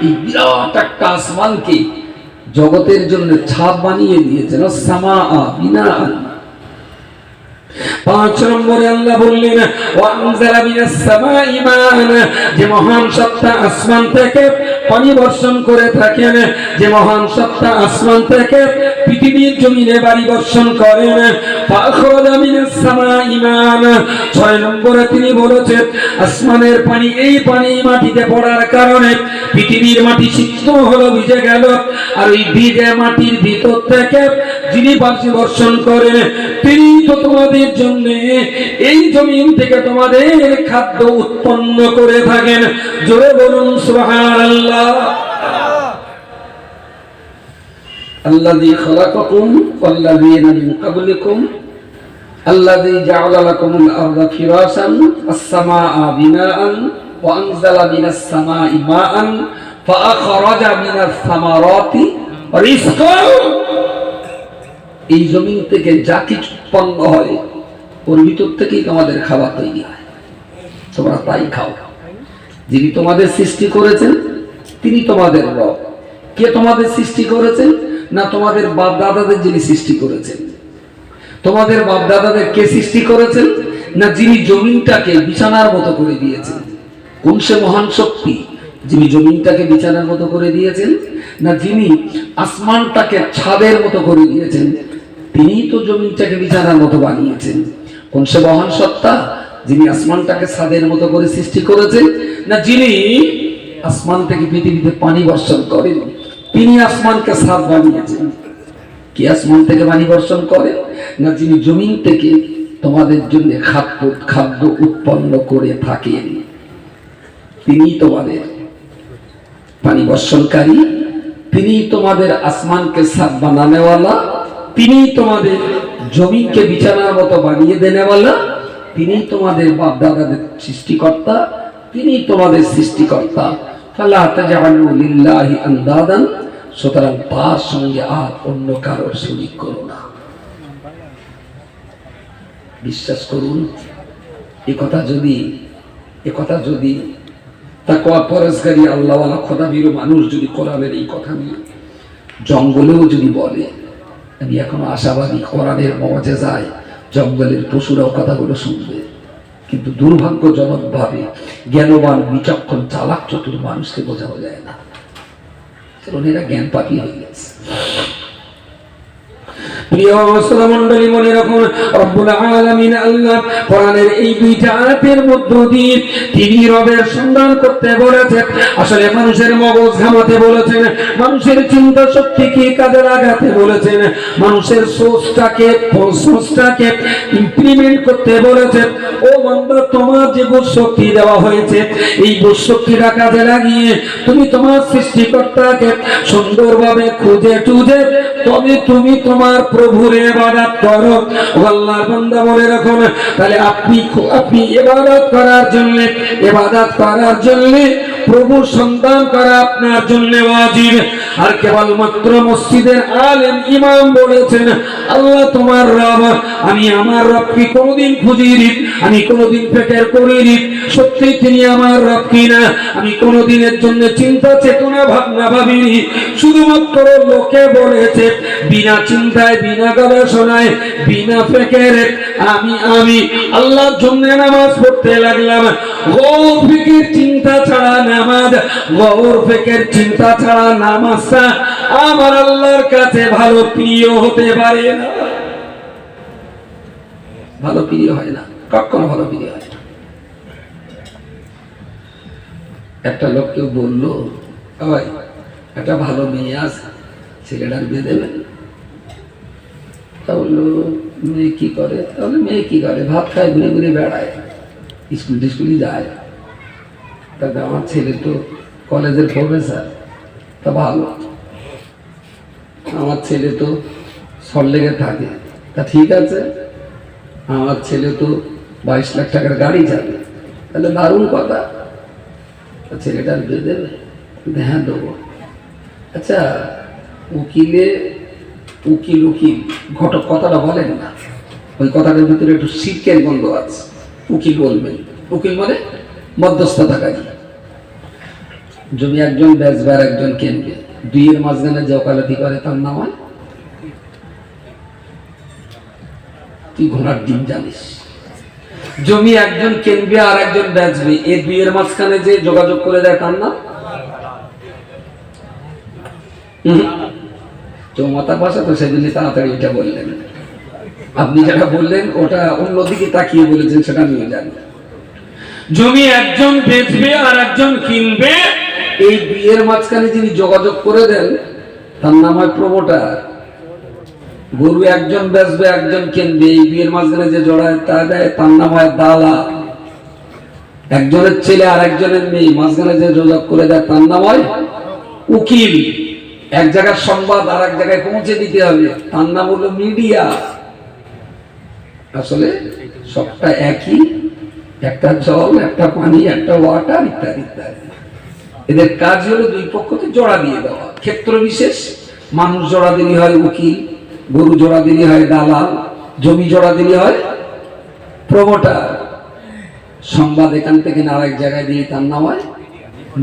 A: এই বিরাট একটা আসমানকে জগতের জন্য ছাদ বানিয়ে দিয়েছেন। সামা বিনা 5 নম্বরে আল্লাহ বললেন ওয়ানজালা মিনাস সামাই মান, যে মহান সত্তা আসমান থেকে পানি বর্ষণ করে থাকেন, যে মহান সত্তা আসমান থেকে পৃথিবীর জমিনে বাড়ি বর্ষণ করেন। ফাখরাজা মিনাস সামাই মান, 6 নম্বরে তিনি বলেছেন আসমানের পানি, এই পানি মাটিতে পড়ার কারণে পৃথিবীর মাটি সিক্ত হলো, ভিজে গেল। আর ওই ভিজে মাটির ভিতর থেকে যিনি পানি বর্ষণ করেন তিনি তো তোমাদের জন্য এই জমিন থেকে তোমাদের খাদ্য উৎপন্ন করে থাকেন। জোরে বলুন সুবহানাল্লাহ। আল্লাযী খালাকাকুম ওয়াল্লাযীনা মিন ক্বাবলিকুম আল্লাযী জাআলা লাকুমুল আরদা ফিরাশান ওয়াস-সামাআ বিনাআন ওয়া আনজালা মিনাস সামাই মাআন ফাআখরাজা মিনাস সামারাতি রিজকান। এই জমিন থেকে যা কিছু উৎপন্ন হয় ওর ভিতর থেকেই তোমাদের খাবার তৈরি হয়, তোমরা তাই খাও। যিনি তোমাদের সৃষ্টি করেছেন তিনি তোমাদের রব। কে তোমাদের সৃষ্টি করেছেন? না তোমাদের বাপ দাদাদের যিনি সৃষ্টি করেছেন। তোমাদের বাপ দাদাদের কে সৃষ্টি করেছেন? না যিনি জমিনটাকে বিছানার মতো করে দিয়েছেন। কোন সে মহান শক্তি যিনি জমিনটাকে বিছানার মতো করে দিয়েছেন? না যিনি আসমানটাকে ছাদের মতো করে দিয়েছেন, তিনি তো জমিনটাকে বিছানার মতো বানিয়েছেন। কোন সে মহান সত্তা যিনি আসমানটাকে ছাদের মতো করে সৃষ্টি করেছেন? না যিনি আসমান থেকে পৃথিবীতে পানি বর্ষণ করেন, তিনি আসমানকে ছাদ বানিয়েছেন। কি আসমান থেকে পানি বর্ষণ করেন? না যিনি জমিন থেকে তোমাদের জন্য খাদ্য উৎপন্ন করে থাকেন, তিনি তোমাদের পানি বর্ষণকারী, তিনি তোমাদের আসমানকে ছাদ বানানেওয়ালা, তিনি তোমাদের জমিনকে বিছানার মতো বানিয়ে দেনেওয়ালা, তিনি তোমাদের বাপ দাদাদের সৃষ্টিকর্তা, তিনি তোমাদের সৃষ্টিকর্তা। ফালা তাজআলু লিল্লাহি আনদাদান, সুতরাং তার সঙ্গে আর অন্য কারোর শরীক করো না। বিশ্বাস করুন, এ কথা যদি তাকওয়া পরহেজগারী আল্লাহওয়ালা খোদাভীরু মানুষ যদি কোরআনের এই কথা নিয়ে জঙ্গলেও যদি বলে, আমি এখনো আশাবাদী কোরআনের মজেজায় জঙ্গলের পশুরাও কথাগুলো শুনবে। কিন্তু দুর্ভাগ্যজনক ভাবে জ্ঞানবান বিচক্ষণ চালাক চতুর মানুষকে বোঝানো যায় না, কারণ এরা জ্ঞান পাপী হয়ে গেছে। প্রিয় শ্রোতামণ্ডলী, মনে রাখুন রব্বুল আলামিন আল্লাহ কোরআনের এই 2টা আয়াতের মধ্য দিয়ে তিনি রবের সন্ধান করতে বলেছেন। আসলে মানুষের মগজ ঘামাতে বলেছেন, মানুষের চিন্তা শক্তিকে কাজে লাগাতে বলেছেন, মানুষের সোচটাকে ইমপ্লিমেন্ট করতে বলেছেন। ও বান্দা, তোমার যে বুদ্ধি দেওয়া হয়েছে এই বুদ্ধিটা কাজে লাগিয়ে তুমি তোমার সৃষ্টিকর্তাকে সুন্দরভাবে খুঁজে টুজে তবে তুমি তোমার প্রভুর ইবাদত করো। আল্লাহর বান্দা, মনে রাখুন তাহলে আপনি ইবাদত করার জন্য প্রভুর সন্ধান করা আপনার জন্য ওয়াজিব। আর কেবলমাত্র মসজিদের আলেম ইমাম বলেছেন আল্লাহ তোমার রব, আমি আমার রবকে কোনোদিন খুঁজিনি, আমি কোনোদিন ফিকির করিনি সত্যি তিনি আমার রব কিনা, আমি কোনোদিনের জন্য চিন্তা চেতনা ভাবনা ভাবিনি। শুধুমাত্র লোকে বলেছে, বিনা চিন্তায়, বিনা গবেষণায়, বিনা ফিকিরে আমি আল্লাহর জন্য নামাজ পড়তে লাগলাম। গৌর ফিকির চিন্তা ছাড়া নামাজ, গৌর ফিকির চিন্তা ছাড়া নামাজটা আমার আল্লাহর কাছে ভালো প্রিয় হতে পারে না, ভালো প্রিয় হয় না, কখনো ভালো প্রিয় হয় না। একটা লোককে বললো, ভাই একটা ভালো মেয়ে আছে, ছেলেটার বিয়ে দেবেন? তা বললো মেয়ে কি করে? তাহলে মেয়ে কি করে? ভাত খায়, ঘুরে ঘুরে বেড়ায়, স্কুলে যায়। তাতে আমার ছেলে তো কলেজের প্রফেসর, তা ভালো। আমার ছেলে তো সল্টলেকে থাকে, তা ঠিক আছে। আমার ছেলে তো 22 লাখ টাকার গাড়ি চালায়, তাহলে দারুণ কথা। ছেলেটার বিয়ে দেবে? হ্যাঁ দেবো। আচ্ছা, উকিল ঘটক কথাটা বলেন না, ওই কথাটার ভিতরে একটু শিরকের গন্ধ আছে। উকিল বলবেন, উকিল মানে মধ্যস্থতাকারী। জমি একজন বেচবে আর একজন কিনবে, দুইয়ের মাঝখানে যে ওকালতি করে তার নাম হয়, তুই ঘোড়ার ডিম জানিস। জমি একজন কিনবে আর একজন বেচবে, এই দুইয়ের মাঝখানে যে যোগাযোগ করে দেয় তার নাম চৌমাতার ভাষা তো, সেজন্য তাড়াতাড়ি এটা বললেন। আপনি যেটা বললেন ওটা অন্যদিকে তাকিয়ে বলেছেন, সেটা আমিও জানি। জমি একজন বেচবে আর একজন কিনবে, এই দুইয়ের মাঝখানে যিনি যোগাযোগ করে দেন তার নাম হয় প্রমোটার। গরু একজন বেচবে একজন কিনবে, এই দুইয়ের মাঝখানে যে জোড়ায় তা দেয় তার নাম হয় দালাল। একজনের ছেলে আর একজনের মেয়ে, মাঝখানে যে যোগাযোগ করে দেয় তার নাম হয় উকিল। এক জায়গার সংবাদ আর এক জায়গায় পৌঁছে দিতে হবে, তার নাম হলো মিডিয়া। আসলে সবটা একই, একটা জল, একটা পানি, একটা ওয়াটার, ইত্যাদি ইত্যাদি। এদের কাজ হলো দুই পক্ষকে জোড়া দিয়ে দেওয়া। ক্ষেত্র বিশেষ, মানুষ জোড়া দিলে হয় উকিল, গরু জোড়া দিলে হয় দালাল, জমি জোড়া দিলে হয় প্রমোটার। সংবাদ এখান থেকে আর এক জায়গায় দিয়ে তার নাম হয়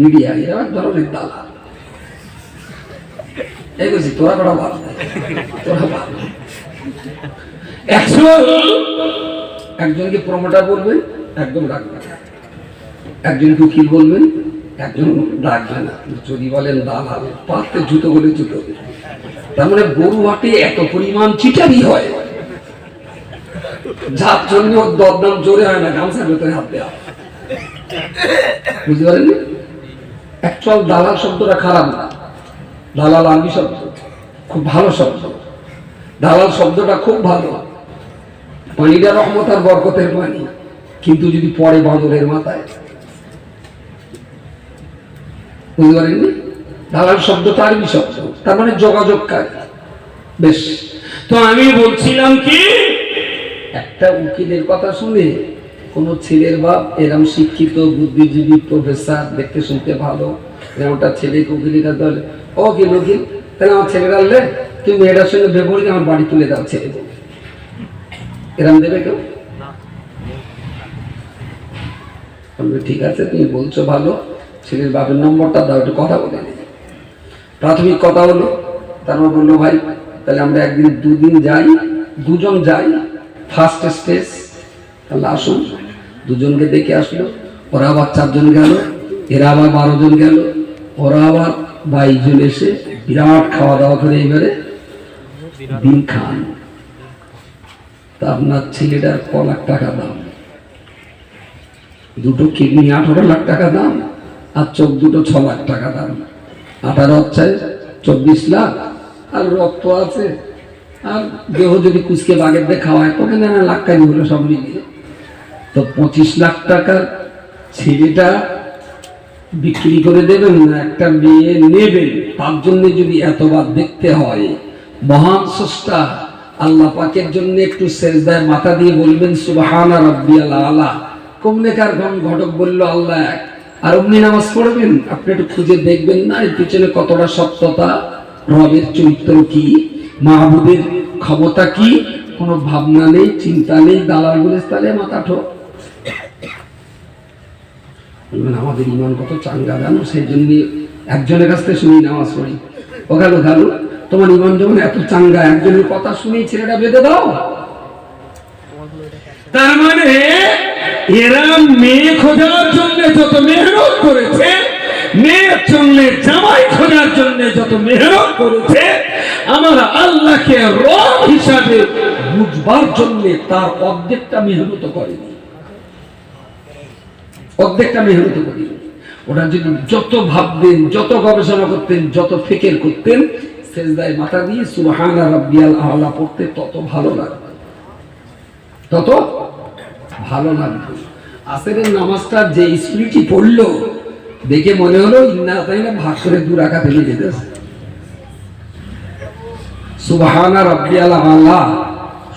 A: মিডিয়া। এরা এক ধরনের দালাল। এই বলছি তোরা কটা ভালো, তোরা ভালো। একজনকে প্রমোটার বলবেন, একদম রাখবেন। একজনকে উকিল বলবেন, একজন রাখবে না। যদি বলেন দালাল, পাতে জুতো বলে জুতো। তার মানে গরু হাটে এত পরিমাণ চিটারি হয়, যার জন্য ওর দরদাম জোরে হয় না, গামছার ভেতরে হাত দেওয়া। বুঝতে পারেন? অ্যাকচুয়াল দালাল শব্দটা খারাপ না, দালাল আরবি শব্দ, খুব ভালো শব্দ। দালাল শব্দটা খুব ভালো। পানিটা রহমত আর বরকতের পানি, কিন্তু যদি পড়ে বাঁদরের মাথায়। বুঝতে পারেননি? দালাল শব্দটা আরবি শব্দ, তার মানে যোগাযোগকারী। বেশ, তো আমি বলছিলাম কি, একটা উকিলের কথা শুনে কোন ছেলের বাপ এরম শিক্ষিত বুদ্ধিজীবী প্রফেসর, দেখতে শুনতে ভালো, এরকমটা ছেলেকে উকিলের কাছে বলে, ও উকিল উকিল, তাহলে আমার ছেলেরা আনলে তুই মেয়েটার সঙ্গে বেপরি আমার বাড়ি তুলে দাও, ছেলে দেবে। এরম দেবে কেউ? ঠিক আছে, তুমি বলছো ভালো, ছেলের বাপের নম্বরটা দাও, একটু কথা বলে নি। প্রাথমিক কথা হলো, তারপর বললো ভাই তাহলে আমরা একদিন দুদিন যাই, দুজন যাই ফার্স্ট স্টেজ, তাহলে আসুন। দুজনকে দেখে আসলো, ওরা আবার 4 জন গেল, এরা আবার 12 জন গেল, ওরা আবার 22 জন এসে বিরাট খাওয়া দাওয়া করে এবারে দিন খান। তা আপনার ছেলেটার ক লাখ টাকা দাম, দুটো কিডনি 18 লাখ টাকা দাম, আর চোখ দুটো 6 লাখ টাকা দাম, 18 হচ্ছে 24 লাখ, আর রক্ত আছে, আর দেহ যদি কুচকে বাগের দিয়ে খাওয়ায় তবে না লাখ টাকা হলো সব মিলিয়ে। তো 25 লাখ টাকার ছেলেটা বিক্রি করে দেবেন না একটা মেয়ে নেবেন, তার জন্য যদি এতবার দেখতে হয়, মহান স্রষ্টা আল্লাহ পাকের জন্য একটু সেজদায় মাথা দিয়ে বলবেন সুবহানা রাব্বিয়াল আলা। কমলেকার ঘটক বলল আল্লাহ এক, আর অমনি নামাজ পড়বেন। আপনি একটু খুঁজে দেখবেন না এর পিছনে কতটা সত্যতা, রবের চরিত্র কি, মাহবুবের ক্ষমতা কি, কোনো ভাবনা নেই, চিন্তা নেই, দালাল গুলিস্তানে মাথা ঠোক। আমাদের ইমান কত চাঙ্গা জানো, সেই জন্য একজনের কাছ থেকে শুনি নামাজ পড়ি। ও গেল গেল, তোমার ইমান যখন এত চাঙ্গা, একজনের কথা শুনেই ছেলেটা বেঁধে দাও। তার মানে এরা মেয়ে খোঁজার জন্য যত মেহনত করেছে, মেয়ের জন্য জামাই খোঁজার জন্য যত মেহনত করেছে, আমার আল্লাহকে রব হিসাবে বুঝবার জন্য তার অর্ধেকটা মেহনত করেনি, অর্ধেকটা মেহনত করেনি। ওরা যদি যত ভাবতেন, যত গবেষণা করতেন, যত ফিকির করতেন, সেজদায় মাথা দিয়ে সুবহানা রাব্বিয়াল আলা পড়তে তত ভালো লাগবে, তত ভালো লাগবে। আসরের নামাজটা যে স্পিরিটই পড়লো, দেখে মনে হলো ইন্না তাইনা ভাগ করে 2 রাকাত ফেলে যেতেছে। সুবহানা রাব্বিয়াল আলা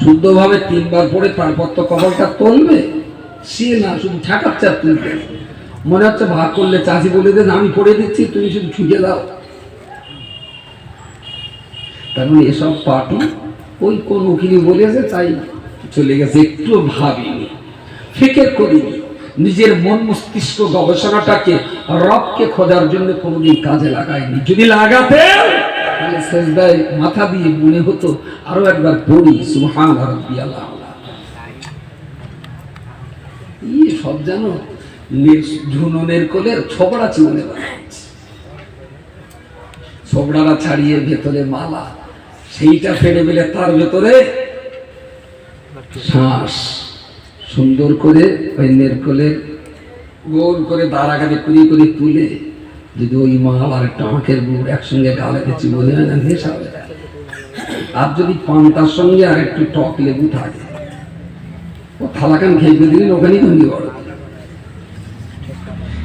A: শুদ্ধভাবে 3 বার পড়ে তারপর তো কবরটা তুলবে, সে না শুধু ঠাকার চাপ তুলবে। মনে হচ্ছে ভাগ করলে চাষি বলে দেন আমি পড়ে দিচ্ছি, তুমি শুধু ছুটে দাও। তার মানে এসব পার্টি ওই কোন উকিলি বলেছে তাই চলে গেছে, একটু ভাবিনি, ফিকির করিনি। নিজের মন মস্তিষ্ক গবেষণাটাকে রবকে খোঁজার জন্য কোনোদিন কাজে লাগায়নি। যদি লাগাতে তাহলে সেজদায় মাথা দিয়ে মনে হতো আরো একবার পড়ি সুবহান রাব্বিয়াল আলা। সব জানো ঝুননের কোলের ছোবড়া চিমনে বানাচ্ছে, ছোবড়ারা ছাড়িয়ে ভেতরে মালা, সেইটা ফেলে ফেলে তার ভেতরে শ্বাস সুন্দর করে অন্যের কোলের গোল করে দাঁড়াগাড়ি কুড়ি করে তুলে যদি ওই মাল আর একটা আঁখের গুড় একসঙ্গে গালেতে চিবনে হয় না নেশা হয়ে যায়। আর যদি পান্তার সঙ্গে আর একটু টক লেবু থাকে ও থালাকান খেয়ে দিলেন ওখানেই ভঙ্গি বড়।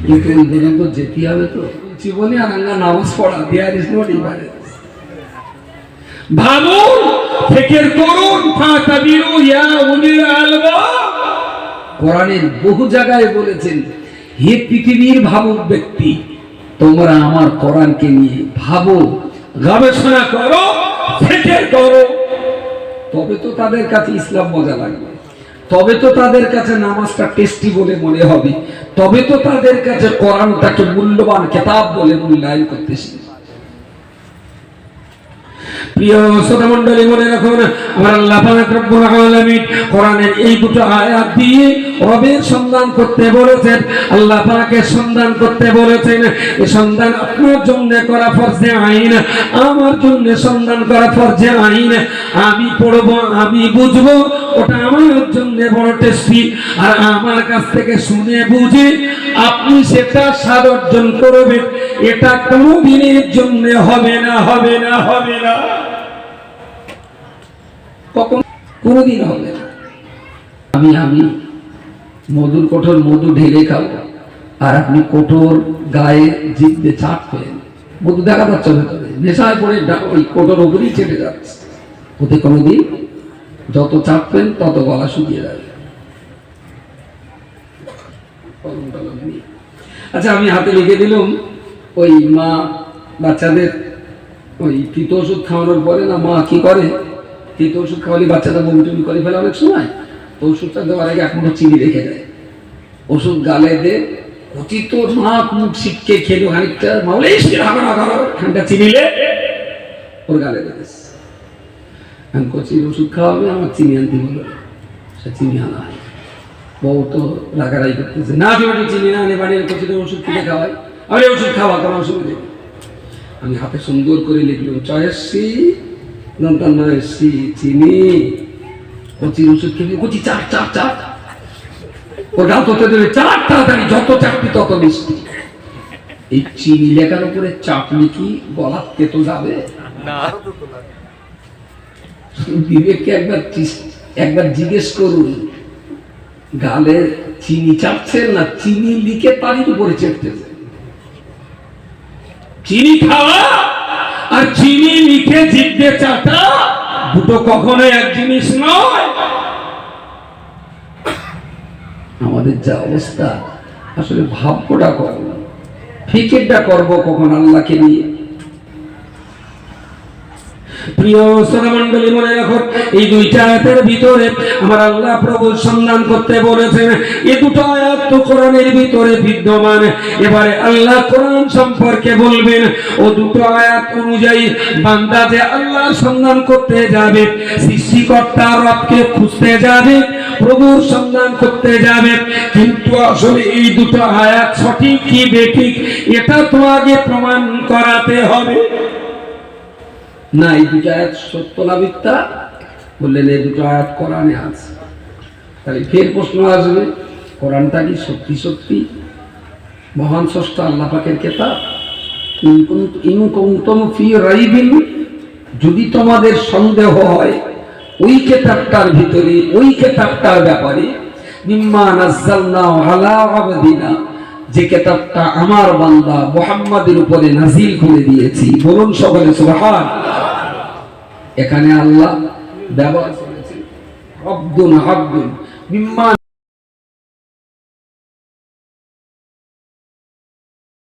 A: কিন্তু ওই পর্যন্ত যেতে হবে তো জীবনে আর আঙ্গা নামাজ পড়া দেয়ার ইজ নট ইবাদত। ভাবুন ফিকির করুন ফাতাবিরু ইয়া উলিল আলবাব। কোরআনের বহু জায়গায় বলেছেন হে পৃথিবীর ভাবুক ব্যক্তি তোমরা আমার কোরআনকে নিয়ে ভাবো, গবেষণা করো, ফিকির করো, তবে তো তাদের কাছে ইসলাম মজা লাগবে, তবে তো তাদের কাছে নামাজটা টেস্টি বলে মনে হবে, তবে তো তাদের কাছে কোরআনটাকে মূল্যবান কিতাব বলে মূল্যায়ন করতে শিখবে। প্রিয় শ্রোতা মণ্ডলী, মনে রাখুন আমার আল্লাহ পাক রব্বুল আলামিন কোরআনের এই দুটো আয়াত দিয়ে রবের সন্ধান করতে বলেছেন, আল্লাহ পাকের সন্ধান করতে বলেছেন। এই সন্ধান আপনার জন্য করা ফরজে আইন, আমার জন্য সন্ধান করা ফরজে আইন। আমি পড়বো, আমি বুঝবো, ওটা আমার জন্য বড় টেস্টি। আর আমার কাছ থেকে শুনে বুঝে আপনি সেটা স্বাদ অর্জন করবেন, এটা কোনো দিনের জন্য হবে না, হবে না, হবে না, কখন কোনোদিন হবে না। আমি মধুর কোঠর মধু ঢেলে খাবো আর আপনি কোঠর গায়ে জিভে চাটবেন, মধু দেখা যাচ্ছে ভেতরে, নেশায় পড়ে ওই কোঠর ওপরেই চেপে যাচ্ছে, ওতে কোনোদিন যত চাপবেন তত গলা শুকিয়ে যাবে। আচ্ছা, আমি হাতে লিখে দিলাম ওই মা বাচ্চাদের ওই তিতো ওষুধ খাওয়ানোর পরে না মা কি করে, তিতো ওষুধ খাওয়ালে বাচ্চাটা বমি টমি করে ফেলে অনেক সময়, তো ওষুধটা দেওয়ার আগে এখনো চিনি রেখে দেয়, ওষুধ গালে দে অতি তো নাক মুখ শিখকে খেলো খানিকটা মাওলে খানটা চিনিলে ওর গালে দেবে। আমি কচির ওষুধ খাওয়াবে, আমার চিনি আনতে বললো, সে চিনি আনা হয়। বউ তো রাগারাই করতেছে, না তুমি চিনি না আনে বাড়ির কচির ওষুধ কিনে খাওয়াই, আমি ওষুধ খাওয়া কোনো অসুবিধা নেই। আমি হাতে সুন্দর করে লিখলাম চয়েসি নন্তান নয়েসি চিনি, কচির ওষুধ খেলে কচি চাট চাট চাট, ওটা তো দেবে চাট, তাড়াতাড়ি যত চাটবি তত মিষ্টি। এই চিনি লেখার উপরে চাটনি কি গলাতে তো যাবে না? বিবেককে একবার জিজ্ঞেস করুন, গালে চিনি চাপছেন না চিনি লিখে পানির উপরে চেপতেছে? চিনি খাওয়া আর চিনি লিখে জিভে চাটা দুটো কখনো এক জিনিস নয়। আমাদের যা অবস্থা, আসলে ভাবটা করবো, ফিকিরটা করবো কখন আল্লাহকে নিয়ে। প্রিয় শ্রোতা মণ্ডলী, মনে রাখো এই দুইটা আয়াতের ভিতরে আমার আল্লাহ প্রভু সন্ধান করতে বলেছেন। এই দুটো আয়াত তো কোরআনের ভিতরে বিদ্যমান। এবারে আল্লাহ কোরআন সম্পর্কে বলবেন, ও দুটো আয়াত অনুযায়ী বান্দা যে আল্লাহর সন্ধান করতে যাবে, সৃষ্টিকর্তা রবকে খুঁজতে যাবে, প্রভুর সন্ধান করতে যাবে, কিন্তু আসলে এই দুটো আয়াত সঠিক কি বেঠিক এটা তো আগে প্রমাণ করাতে হবে না। এই দুটো আয়াত সত্য না মিথ্যা বললেন, এই দুটো আয়াত কোরআনে আছে, তাহলে ফের প্রশ্ন আসবে কোরআনটা কি সত্যি সত্যি মহান স্রষ্টা আল্লাহ পাকের কিতাব? ইন কুনতুম ফি রাইবিন, যদি তোমাদের সন্দেহ হয় ওই কিতাবটার ভিতরে, ওই কিতাবটার ব্যাপারে, মিম্মা নাযালনা আলা আবদিনা, যে কিতাবটা আমার বান্দা মুহাম্মাদের উপরে নাজিল করে দিয়েছি, বলুন সকলে সুবহানাল্লাহ। এখানে আল্লাহ ব্যবহার করেছেন আব্দুন আব্দুন, মিম্মা